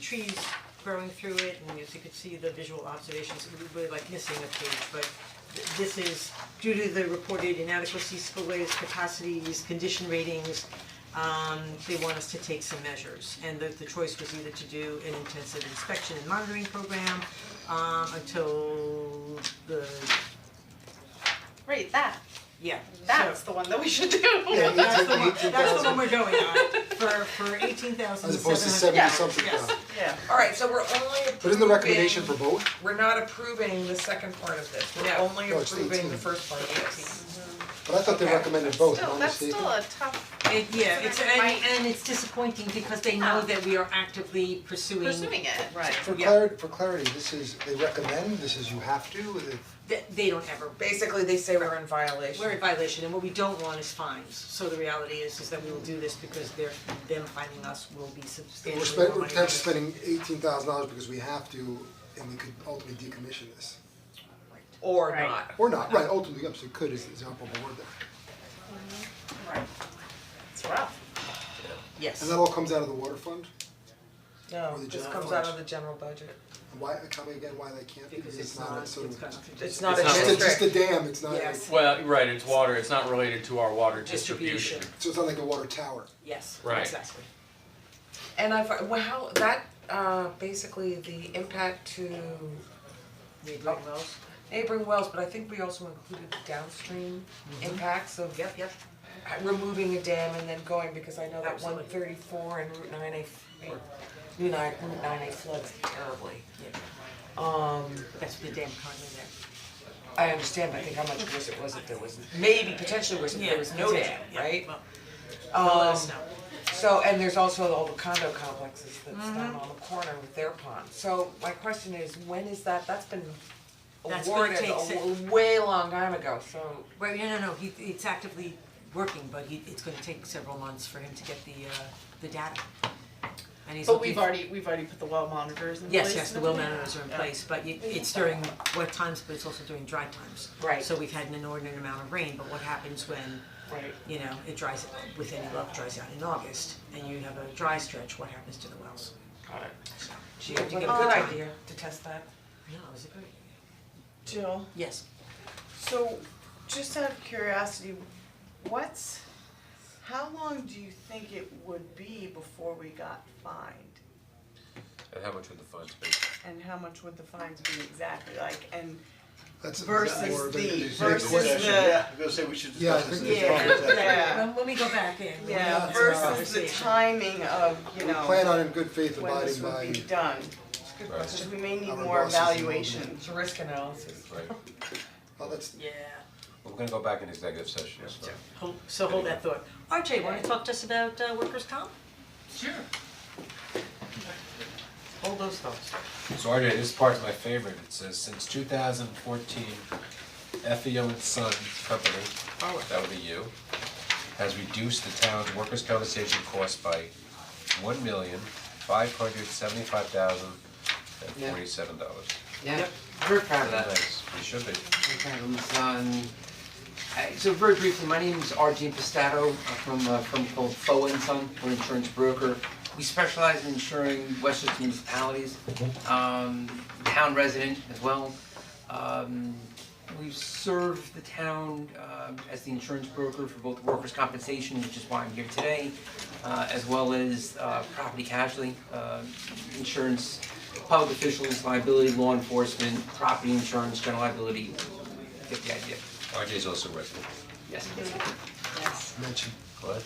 trees growing through it, and as you could see, the visual observations, we're like missing a page, but this is due to the reported inadequacies, spillways, capacities, condition ratings. They want us to take some measures, and the choice was either to do an intensive inspection and monitoring program until the Right, that. Yeah, That's the one that we should do. Yeah, that's the one, 18,000. that's the one we're going on, for 18,700. As opposed to 70 something Yes. thousand. Yeah. Alright, so we're only approving. But isn't the recommendation for both? We're not approving the second part of this, we're No. only No, it's approving 18. the first part of this. But I thought they Okay. recommended both, am I Still, that's mistaken? still a tough, Yeah, it's, Right. and it's disappointing because they know that we are actively pursuing. pursuing it, right. For Yeah. clarity, this is, they recommend, this is you have to, They don't ever, Basically, they say we're in violation. we're in violation, and what we don't want is fines. So the reality is that we will do this because them finding us will be substantially we're more money. we're potentially spending $18,000 because we have to, and we could ultimately decommission this. Or Right. not. Or not, right, ultimately, so could is the operable word there. Right. It's rough. Yes. And that all comes out of the water fund? No, Or the this general comes out funds. of the general budget. And why, tell me again why they can't, Because it's not a not, sort it's of, got It's not It's a not- just district. a dam, it's not a, Yes. Well, right, it's water, it's not related to our water distribution. so it's not like a water tower. Yes, Right. exactly. And well, how, that, basically the impact to Neighboring wells. neighboring wells, but I think we also included the downstream impacts of Yep, yep. removing a dam and then going, because I know that Absolutely. 134 and Route 9A floods terribly. That's the dam currently there. I understand, but I think how much worse it was if there was, maybe potentially worse if there was no dam, right? Well, let us know. So, and there's also all the condo complexes that's down on the corner with their pond. So my question is, when is that's been That's gonna awarded take a way long time ago, so. Right, no, it's actively working, but it's gonna take several months for him to get the data. And he's But looking we've already put the well monitors in place. Yes, the and well everything? monitors are in Yeah. place, but it's during wet times, but it's also during dry times. Right. So we've had an inordinate amount of rain, but what happens when, Right. you know, it dries, with any luck, dries out in August, and you have a dry stretch, what happens to the wells? Got it. So you have to What get a a good good time. idea to test that. No, it was a great, Jill, yes. so just out of curiosity, how long do you think it would be before we got fined? And how much would the fines be? And how much would the fines be exactly, like, and That's versus more of a- the, it's a versus question. the, Yeah, I'm gonna say we should Yeah, I discuss think this. it's yeah, Let me go back in. yeah, That's versus the conversation. timing of, you We know, plan on in good faith when this abiding would by, be done. Good Right. question. Because we may need Our more bosses involved in evaluation. It's a risk analysis. Right, oh, that's, Yeah, we're gonna go back in executive session, so. hold that thought. RJ, wanna talk to us about workers' comp? Sure. Hold those thoughts. So RJ, this part's my favorite, it says, since 2014, FEO and Sons Company, that would be you, has reduced the town's workers' compensation cost by $1,575,047. Yeah, very proud of that. Nice, you should be. So very briefly, my name is RJ Pistato, I'm from a firm called Foa & Son, we're an insurance broker. We specialize in insuring Westchester municipalities, town resident as well. We've served the town as the insurance broker for both workers' compensation, which is why I'm here today, as well as property casualty insurance, public officials, liability, law enforcement, property insurance, general liability, you get the idea. RJ's also resident. Yes. mention. What?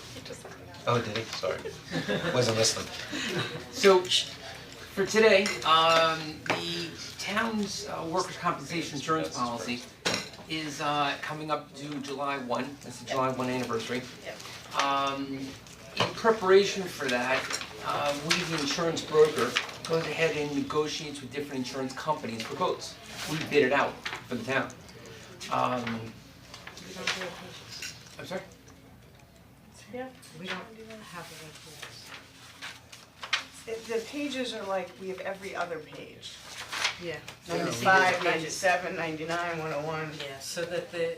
Oh, did he? Sorry. Wasn't listening. So, for today, the town's workers' compensation insurance policy is coming up to July 1, that's the July 1 anniversary. In preparation for that, we, the insurance broker, goes ahead and negotiates with different insurance companies for quotes. We bid it out for the town. I'm sorry? Yeah. We don't have the right The pages are like, we have every other page. Yeah. 95, 97, 99, 101. Yeah, so that the,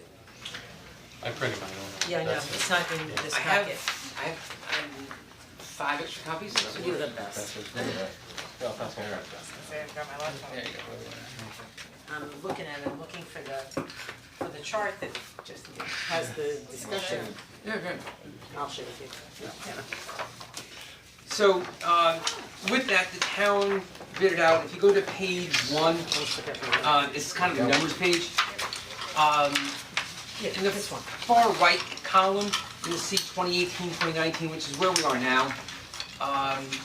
I printed my own. yeah, no, That's it. it's not in this I have, packet. I have 5 extra copies. So you're the best. That's it. Well, that's all right. Say I've got my laptop. There you go. I'm looking at it, I'm looking for the chart that just has the discussion. Yeah, good. I'll share with you. So, with that, the town bid it out, if you go to page 1, this is kind of the numbers page. Yeah, In the this one. far right column, you'll see 2018, 2019, which is where we are now.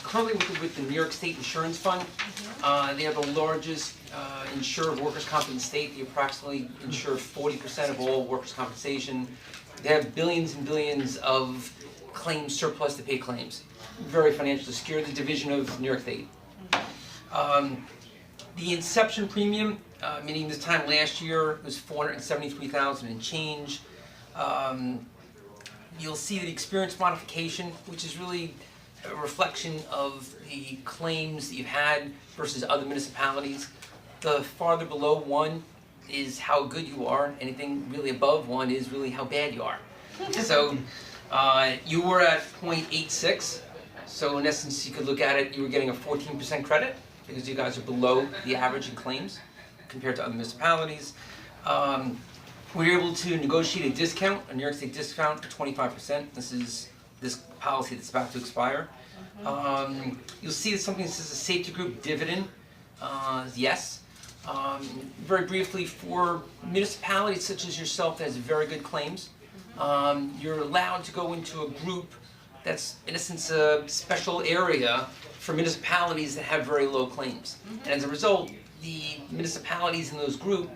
Currently with the New York State Insurance Fund, they are the largest insurer of workers' comp in the state. They approximately insure 40% of all workers' compensation. They have billions and billions of claims surplus to pay claims. Very financially secure, the division of New York State. The inception premium, meaning this time last year, was $473,000 and change. You'll see the experience modification, which is really a reflection of the claims that you've had versus other municipalities. The farther below 1 is how good you are. Anything really above 1 is really how bad you are. So you were at 0.86. So in essence, you could look at it, you were getting a 14% credit because you guys are below the average in claims compared to other municipalities. We were able to negotiate a discount, a New York State discount for 25%. This is this policy that's about to expire. You'll see that something that says a safety group dividend, yes. Very briefly, for municipalities such as yourself that has very good claims, you're allowed to go into a group that's in essence a special area for municipalities that have very low claims. And as a result, the municipalities in those groups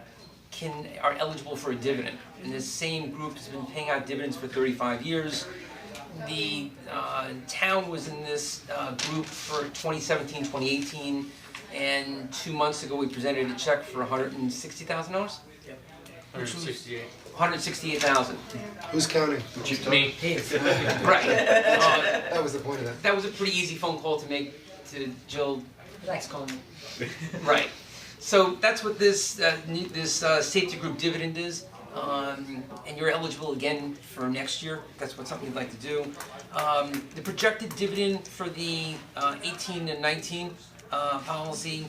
are eligible for a dividend. And this same group has been paying out dividends for 35 years. The town was in this group for 2017, 2018, and 2 months ago we presented a check for $160,000. 168. $168,000. Who's counting? Me. Right. That was the point of that. That was a pretty easy phone call to make to Jill. That's calling. Right. So that's what this safety group dividend is, and you're eligible again for next year. That's what something you'd like to do. The projected dividend for the 18 and 19 policy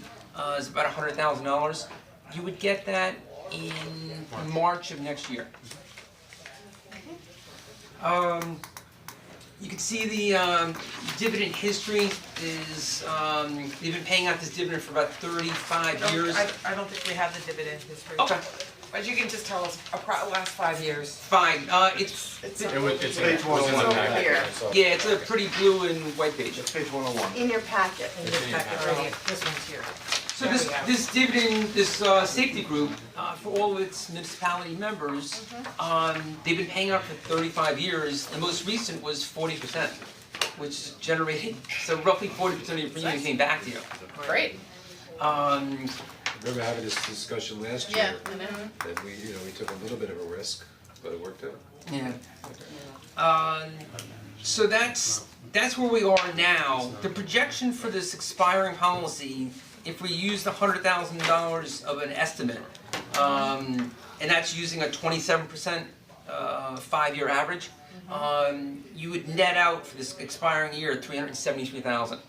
is about $100,000. You would get that in March of next year. You can see the dividend history is, they've been paying out this dividend for about 35 years. I don't think we have the dividend history. Okay, But you can just tell us last 5 years. fine, it's It's Page in the 101. packet, Here. so- yeah, it's a pretty blue and white page. That's page 101. In your packet. In this packet right here, this one's here. So this dividend, this safety group, for all of its municipality members, they've been paying out for 35 years. The most recent was 40%, which generated, so roughly 40% of your premium came back to you. Great. Remember having this discussion last Yeah, year, I know. and we took a little bit of a risk, but it worked out. Yeah. So that's where we are now. The projection for this expiring policy, if we use the $100,000 of an estimate, and that's using a 27% 5-year average, you would net out for this expiring year $373,000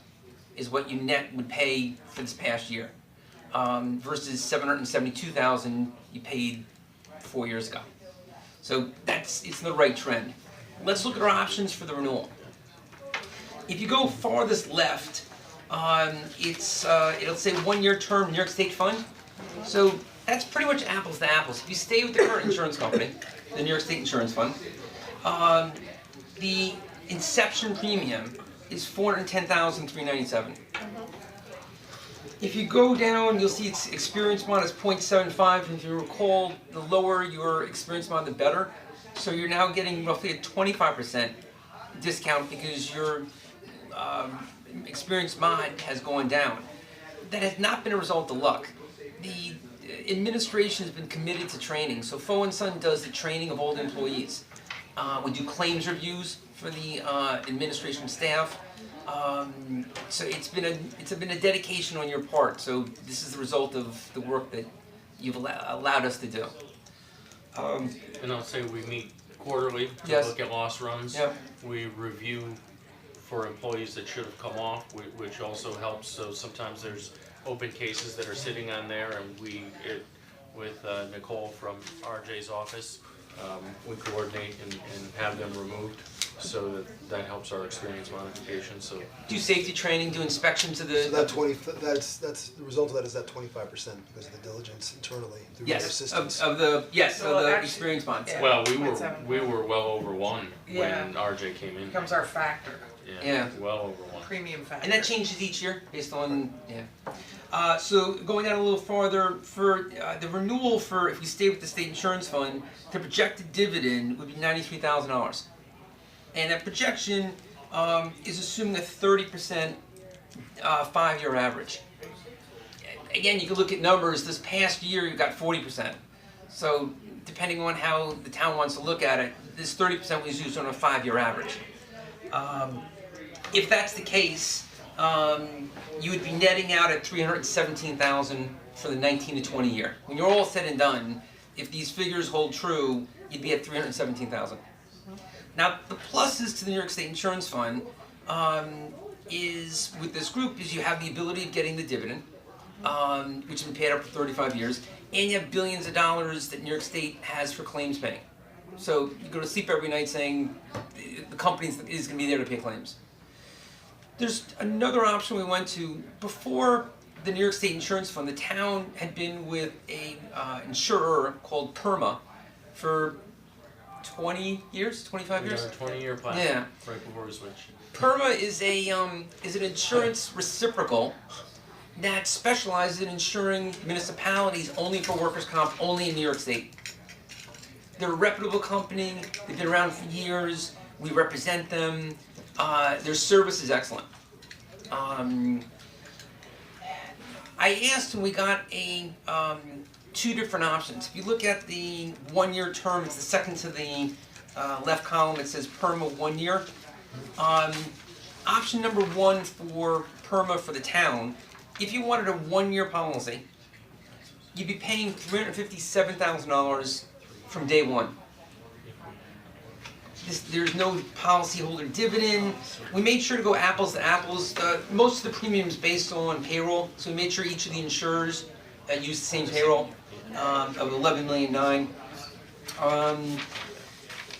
is what you net would pay for this past year, versus $772,000 you paid 4 years ago. So it's in the right trend. Let's look at our options for the renewal. If you go farthest left, it'll say 1-year term New York State Fund. So that's pretty much apples to apples. If you stay with the current insurance company, the New York State Insurance Fund, the inception premium is $410,397. If you go down, you'll see its experience mod is 0.75, and if you recall, the lower your experience mod, the better. So you're now getting roughly a 25% discount because your experience mod has gone down. That has not been a result of luck. The administration has been committed to training, so Fo and Son does the training of all the employees. We do claims reviews for the administration staff. So it's been a dedication on your part. So this is the result of the work that you've allowed us to do. And I'll say we meet quarterly to Yes. look at loss runs. Yep. We review for employees that should have come off, which also helps. So sometimes there's open cases that are sitting on there, and with Nicole from RJ's office, we coordinate and have them removed, so that helps our experience modification, so. Do safety training, do inspections of So the. that that's the result of that is that 25% because of the diligence internally through your Yes, assistants. of the Well, actually, experience bonds. yeah. Well, That's we were well over one Yeah. when RJ came in. Becomes our factor, Yeah. Well over one. premium factor. And that changes each year based on, so going down a little farther, for the renewal for, if we stay with the state insurance fund, the projected dividend would be $93,000. And that projection is assuming a 30% 5-year average. Again, you can look at numbers, this past year you got 40%. So depending on how the town wants to look at it, this 30% was used on a 5-year average. If that's the case, you would be netting out at $317,000 for the 19 to 20 year. When you're all said and done, if these figures hold true, you'd be at $317,000. Now, the pluses to the New York State Insurance Fund is, with this group, is you have the ability of getting the dividend, which has been paid up for 35 years, and you have billions of dollars that New York State has for claims paying. So you go to sleep every night saying the company is going to be there to pay claims. There's another option we went to. Before the New York State Insurance Fund, the town had been with a insurer called PERMA for 20 years, 25 years? 20-year plan, Yeah. right before we switched. PERMA is an insurance reciprocal that specializes in insuring municipalities only for workers' comp, only in New York State. They're a reputable company, they've been around for years, we represent them, their service is excellent. I asked and we got two different options. If you look at the 1-year term, it's the second to the left column, it says PERMA 1 year. Option number 1 for PERMA for the town, if you wanted a 1-year policy, you'd be paying $357,000 from day one. There's no policyholder dividend. We made sure to go apples to apples. Most of the premium is based on payroll, so we made sure each of the insurers use the same payroll of $11.9 million.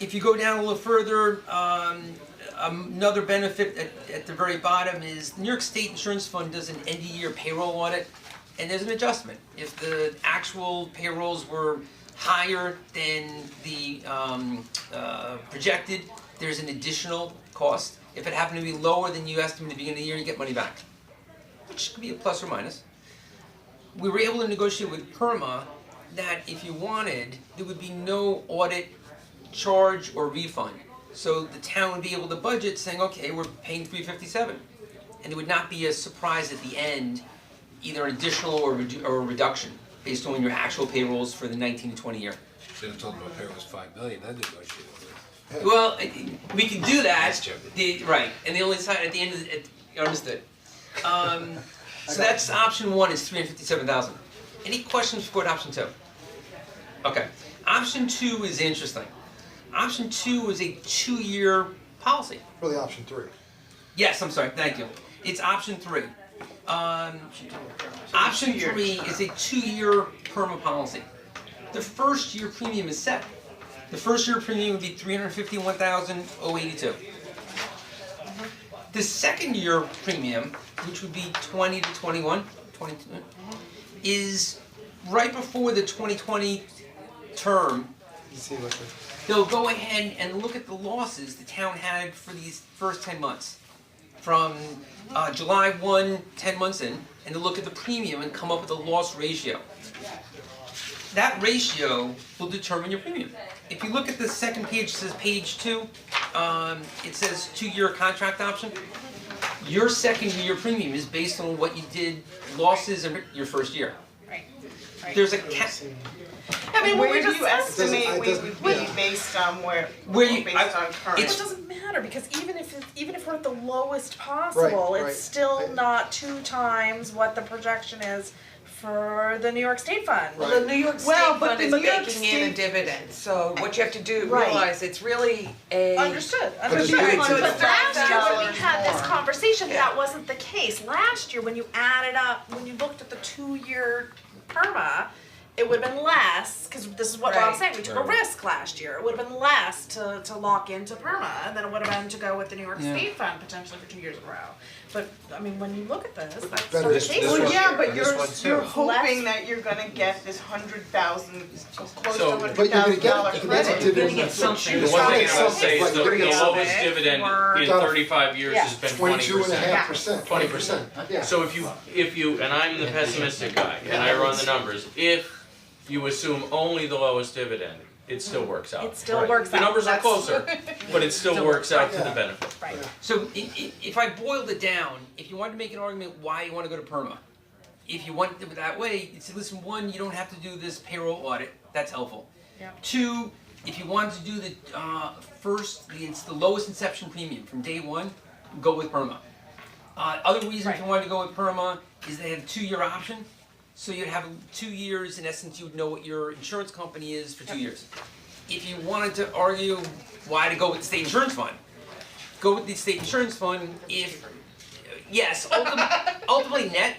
If you go down a little further, another benefit at the very bottom is the New York State Insurance Fund does an end-of-year payroll audit, and there's an adjustment. If the actual payrolls were higher than the projected, there's an additional cost. If it happened to be lower than you estimated at the beginning of the year, you get money back, which could be a plus or minus. We were able to negotiate with PERMA that if you wanted, there would be no audit charge or refund. So the town would be able to budget saying, okay, we're paying $357. And it would not be a surprise at the end, either an additional or a reduction based on your actual payrolls for the 19 to 20 year. Should have told them my payroll was $5 million, then negotiate with it. Well, we can do that. That's joking. Right, and the only side at the end of it, understood. So that's option 1 is $357,000. Any questions for option 2? Okay. Option 2 is interesting. Option 2 is a 2-year policy. Really option 3. Yes, I'm sorry, thank you. It's option 3. Option 3 is a 2-year PERMA policy. The first year premium is set. The first year premium would be $351,082. The second year premium, which would be 20 to 21, 22, is right before the 2020 term. They'll go ahead and look at the losses the town had for these first 10 months. From July 1, 10 months in, and they'll look at the premium and come up with a loss ratio. That ratio will determine your premium. If you look at the second page, it says page 2, it says 2-year contract option. Your second year premium is based on what you did losses in your first year. Right. There's a I mean, Where we do you estimate estimate we would be based on where you- based on current. it's- It doesn't matter because even if we're at the lowest possible, Right, it's still not 2 times what the projection is for the New York State Fund. Well, the New York State Well, but Fund the is New York baking in a State- dividend, so what you have to do, Right. realize it's really a. Understood. But Understood. it's But $5,000 last year when we had this more. conversation, Yeah. that wasn't the case. Last year, when you added up, when you looked at the 2-year PERMA, it would have been less, cause this is what Rob's saying, we took a Right. risk last year, it would have been less to lock into perma, and then it would have been to go with the New York Yeah. State Fund potentially for 2 years in a row. But, I mean, when you look at this, that's Better sort of this tasty. one- Well, yeah, but and this you're one too. you're Less- hoping that you're gonna get this $100,000, close to So- $100,000 But you're gonna get it, credit. that's a dividend. You're gonna get something. The It's one not thing like I will say is something, the but you're gonna lowest get dividend in Got it. 35 years has been 20%. 22.5%, 20%. yeah. So if you, and I'm the pessimistic guy, and I run the numbers, if you assume only the lowest dividend, it still works out. It still Right. works out. The numbers are That's- closer, but it still works out to the Yeah. benefit. Right. So if I boiled it down, if you wanted to make an argument why you wanna go to perma, if you went that way, you'd say, listen, one, you don't have to do this payroll audit, that's helpful. Yep. Two, if you wanted to do the it's the lowest inception premium from day one, go with perma. Other reason if you wanted to go with perma is they have a 2-year option, so you'd have 2 years, in essence, you would know what your insurance company is for 2 years. If you wanted to argue why to go with the state insurance fund, go with the state insurance fund if, yes, ultimately net,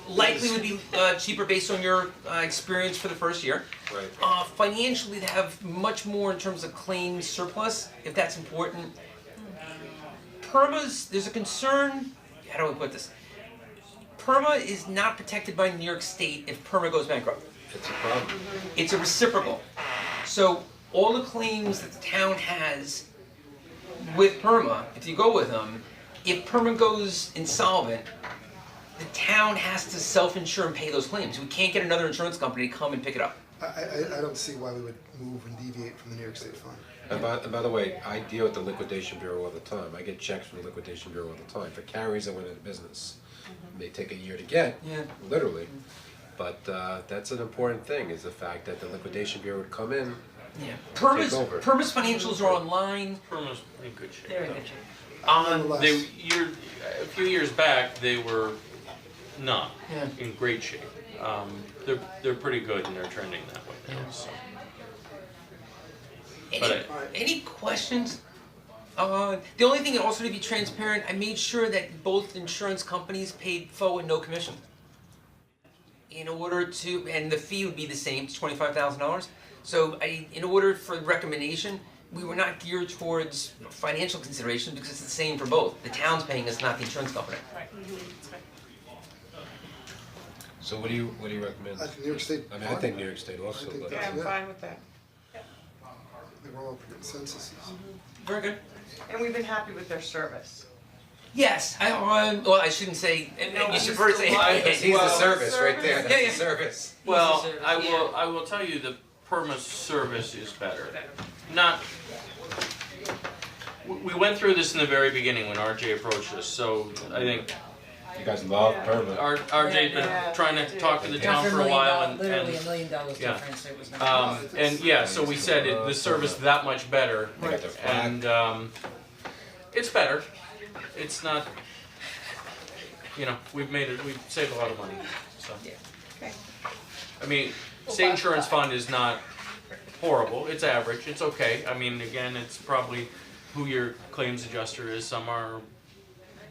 likely would be cheaper based on your experience for the first year. Right. Financially, they have much more in terms of claims surplus, if that's important. Perma's, there's a concern, how do I put this? Perma is not protected by New York State if Perma goes bankrupt. It's a problem. It's a reciprocal. So all the claims that the town has with Perma, if you go with them, if Perma goes insolvent, the town has to self-insure and pay those claims. We can't get another insurance company to come and pick it up. I don't see why we would move and deviate from the New York State Fund. And by the way, I deal with the liquidation bureau all the time, I get checks from the liquidation bureau all the time, for carriers that went into business. It may take a year to get, Yeah. literally, but that's an important thing, is the fact that the liquidation bureau would come in, Yeah. Take over. Perma's financials are online. Perma's in good shape. They're in good shape. Nonetheless. A few years back, they were not Yeah. in great shape. They're pretty good and they're trending that way now, so. Any questions? The only thing also to be transparent, I made sure that both insurance companies paid forward no commission. In order to, and the fee would be the same, it's $25,000. So in order for recommendation, we were not geared towards financial consideration because it's the same for both. The town's paying us, not the insurance company. Right, that's right. so what do you recommend? I think New York State I mean, I Fund. think New York State also, I think but. Yeah, I'm Yeah. fine with that. I think we're all for consensus. Very good. And we've been happy with their service. Yes, well, I shouldn't say, you should first say. He's the service right there, Yeah, that's yeah. the service. Well, service, I will tell you the Perma service is better. Not, we went through this in the very beginning when RJ approached us, so I think You guys love permit. RJ's been trying to talk to the town for a while and Literally $1 million yeah. difference, it was not. and yeah, so we said the service that much better, They got their flag. and it's better. It's not, we've saved a lot of money, so. Okay. I mean, state insurance fund is not horrible, it's average, it's okay. I mean, again, it's probably who your claims adjuster is, some are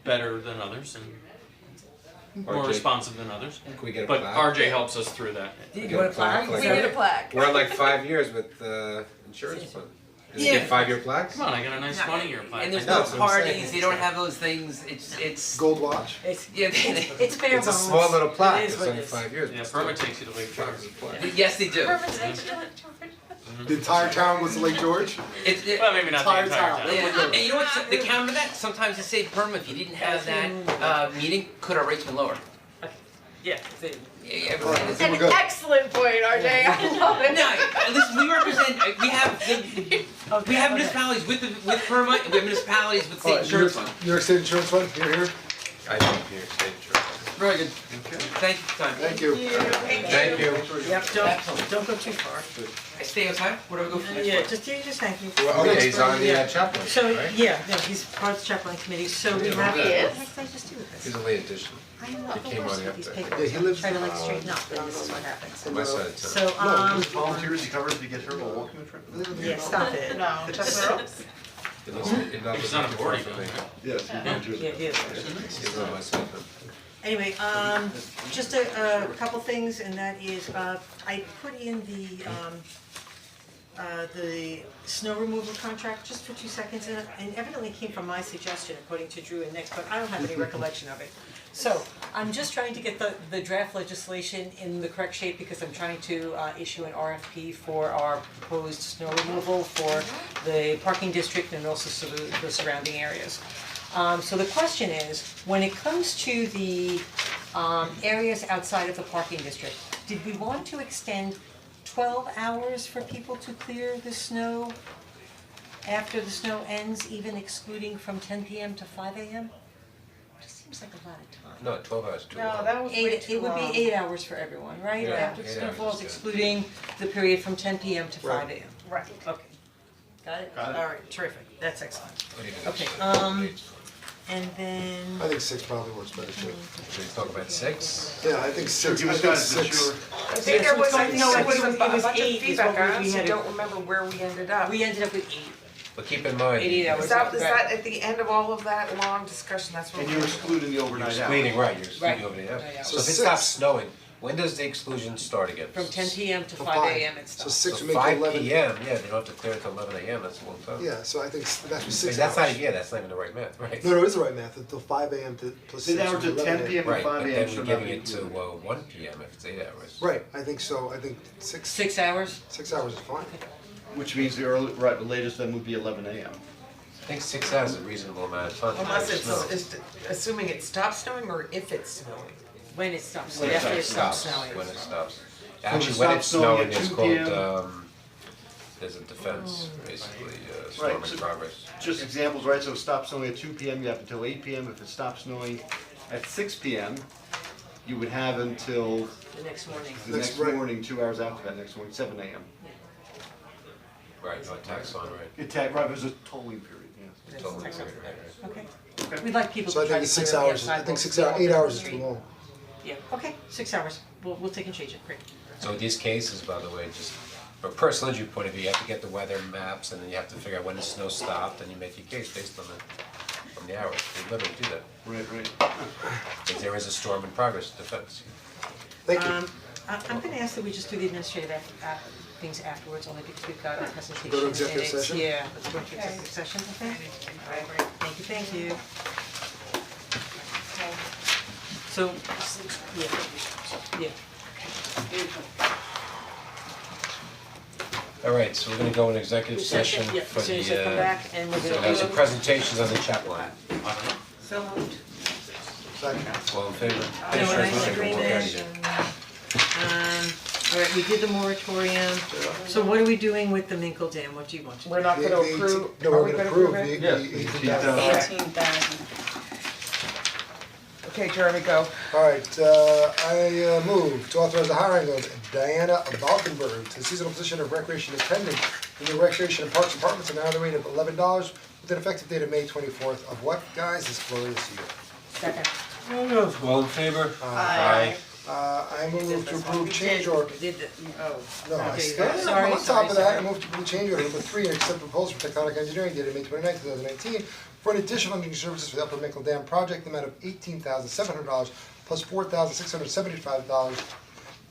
better than others and more RJ. responsive than others. Can we get a But plaque? RJ helps us through that. You want a plaque? Like We need a plaque. We're at like 5 years with insurance fund. Is it Yeah. get 5-year plaques? Come on, I got a nice 20-year plan. And there's I know, no that's what I'm saying. parties, they don't have those things, it's, Gold watch. It's, yeah, it's bare It's a bones. small little plaque, It is it's what only it is. 5 years. Yeah, but still. Perma takes you to Lake George. yes, they do. The entire town goes to Lake George? Well, maybe not the Entire entire town. town. Yeah, and you know what, the counter to that, sometimes they say perma, if you didn't have that, meeting, could our rates been lower? Yeah, Yeah, Alright, yeah, we're good. Excellent point, RJ, I love it. no, listen, we represent, we have municipalities with perma, and we have municipalities with state Alright, insurance fund. New York State Insurance Fund, here. I think New York State insurance. Very good. Thank you for your time. Thank you. Thank you. Yep, don't go too far. I stay outside, what do I go for next Yeah, one? just thank you. Oh yeah, he's on the Yeah. chaplain, So, right? yeah, no, he's part of the chaplain committee, so we have. He is? What did I just do with this? He's a late addition. I am He not the came worst on with these after. papers, Yeah, he I'm lives trying to in, like straighten up, and this is what happens. My side of town. So, Volunteers he covers if you get hurt while walking the trip? yeah, stop it. No, check the ropes. It looks It's not a boarding for me. Yes, he volunteers. Yeah, yeah. He's on my side of town. Anyway, just a couple things, and that is, I put in the snow removal contract just for 2 seconds, and evidently came from my suggestion according to Drew and Nick, but I don't have any recollection of it. So, I'm just trying to get the draft legislation in the correct shape because I'm trying to issue an RFP for our proposed snow removal for the parking district and also the surrounding areas. So the question is, when it comes to the areas outside of the parking district, did we want to extend 12 hours for people to clear the snow after the snow ends, even excluding from 10 p.m. to 5 a.m.? Just seems like a lot of time. No, 12 hours too long. No, that was way too It would long. be 8 hours for everyone, right? Yeah, After 8 snow hours falls, is good. excluding the period from 10 p.m. to 5 a.m. Right. Okay. Got it? Got it. Alright, terrific, that's excellent. What do you think? Okay, and then, I think 6 probably works better too. Should we talk about 6? Yeah, I think 6, give I us think guidance, make 6. sure. I think there was, Yeah, so no, there was it a was bunch of 8 is feedback, what I we honestly had. don't remember where we ended up. we ended up with 8. But keep in mind, 88 hours. Is that at the end of all of that long discussion, that's what And we you're excluding the you're overnight hours. excluding, right, you're excluding Right. over the hours. Right, yeah. So if it So stops 6. snowing, when does the exclusion start again? From 10 p.m. to So 5 5. a.m. it So stops. 6 So would make it 5 11. p.m., yeah, they don't have to clear it till 11 a.m., that's a long time. Yeah, so I think that's what I mean, 6 that's hours. not, yeah, that's not even the right math, right? No, it is the right math, until 5 a.m. to plus 6 6 hours would be to 10 11 p.m. Right, and but 5 a.m. then should we're not giving be it to included. 1 p.m. if it's 8 hours. Right, I think so, I think 6 6 hours? 6 hours is fine. Which means the early, right, the latest then would be 11 a.m. I think 6 hours is a reasonable amount of time. Unless to snow. it's assuming it stops snowing or if it's snowing. When it stops, When it after it stops stops, snowing. when it stops. it Actually, when it's stops snowing snowing, at it's 2 called, p.m. there's a defense, basically, storm Right, in so- progress. Just examples, right, so it stops snowing at 2 p.m., you have until 8 p.m. If it stops snowing at 6 p.m., you would have until The next morning. the next right. morning, 2 hours after that, next morning, 7 a.m. Right, no tax on, right. Right, there's a tolling period, yes. Totally, That's right, okay. right. Okay. We'd like people So to I try think to it's 6 clear the hours, I think sidewalks 6 to hours, the 8 hours is street. too long. Yeah, okay, 6 hours, we'll take and change it, great. So in these cases, by the way, just from a personal injury point of view, you have to get the weather maps and then you have to figure out when the snow stopped and you make your case based on the hours. You literally do that. Right. If there is a storm in progress, defense. Thank you. I'm gonna ask that we just do the administrative things afterwards, only because we've got a presentation Go to and executive it's, session? yeah, let's go to executive session, okay? Alright, great, thank you. So, yeah. Alright, so we're gonna go in executive session Yeah, for as soon as I come the, back and we're so gonna there's do some presentations on the chat line. So moved. Second. All in favor? No, Finish nice resolution, we'll walk out of agreement. here. Alright, we did the moratorium, so what are we doing with the Minkle Dam, what do you want to do? We're not The- gonna the approve, 18 No, are we're we gonna gonna approve approve it? the Yes, 18,000. 18,000. Okay, Jeremy, go. Alright, I move to authorize the hiring of Diana Balkenberg to the seasonal position of recreation attendant in the Recreation and Parks Department at an hourly rate of $11 with an effective date of May 24th of what, guys, this glorious year. Second. All in favor? Aye. I move to approve change order. Did the, oh. No, I Okay, said, sorry, on top of that, sorry. I move to approve change order number 3 and accept proposal for Tectonic Engineering dated May 29, 2019 for an additional engineering services for the Upper Minkle Dam project, in the amount of $18,700 plus $4,675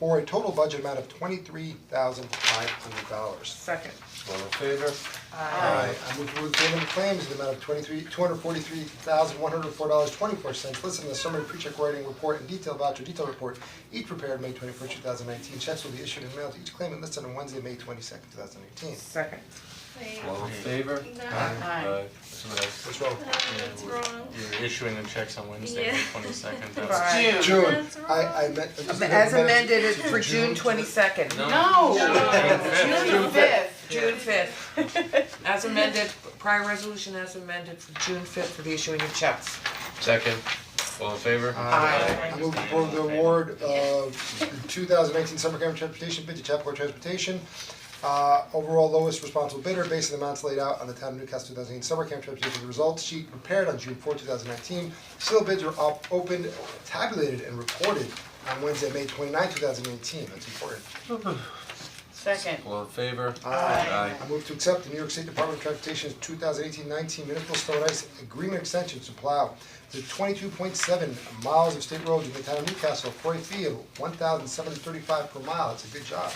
for a total budget amount of $23,500. Second. All in favor? Aye. I move to approve payment of claims in the amount of $243,104.24 listed in the summary pre-check writing report and detailed voucher detail report, each prepared May 21st, 2019. Checks will be issued and mailed to each claimant listed on Wednesday, May 22nd, 2018. Second. All in favor? Aye. What's wrong? That's wrong. You're issuing the checks on Wednesday, May 22nd, that's. Bye. June, I meant. As amended, it's for June 22nd. No, June fifth. June 5th. June 5th. As amended, prior resolution as amended for June 5th for the issuing of checks. Second, all in favor? Aye. I move to approve the award of the 2019 summer camp transportation bid to Chapel Transportation. Overall lowest responsible bidder based on the amounts laid out on the Town of Newcastle 2018 summer camp transportation. The results sheet prepared on June 4, 2019. Sealed bids were opened, tabulated, and recorded on Wednesday, May 29, 2018. That's important. Second. All in favor? I move to accept the New York State Department of Transportation's 2018-19 municipal snow and ice agreement extensions to plow the 22.7 miles of state roads in the town of Newcastle for a fee of $1,735 per mile. That's a good job.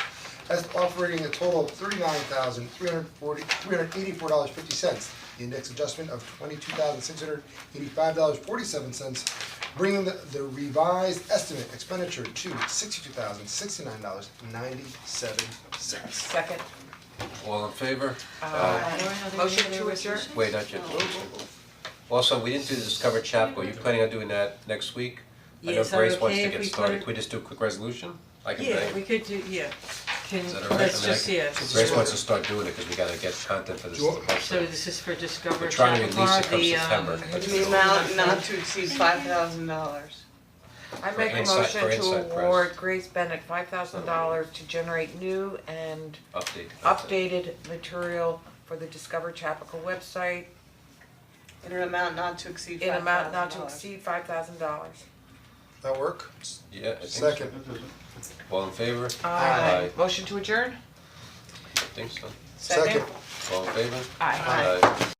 That's offering a total of $39,384.50. The index adjustment of $22,685.47, bringing the revised estimate expenditure to $62,069.97. Second. All in favor? Motion to adjourn? Wait, not yet. Also, we didn't do the Discover Chapel, are you planning on doing that next week? I know Is that Grace wants okay to if get we started, put can we just do a quick resolution? I can Yeah, make. we could do, yeah. Can, Is that all right? let's I mean, I just, can- yeah. Grace wants to start doing it, cause we gotta get content for this website. So this is for Discover We're trying to release it Chapel, come the September. The amount not to exceed $5,000. I make a Inside- motion for to Inside Press. award Grace Bennett $5,000 to generate new and updated material for the Discover Chapico website In an amount not to exceed $5,000. in amount not to exceed $5,000. That work? Yeah, I think so. Second. All in favor? Motion to adjourn? I think so. Second. All in favor? Aye. Aye.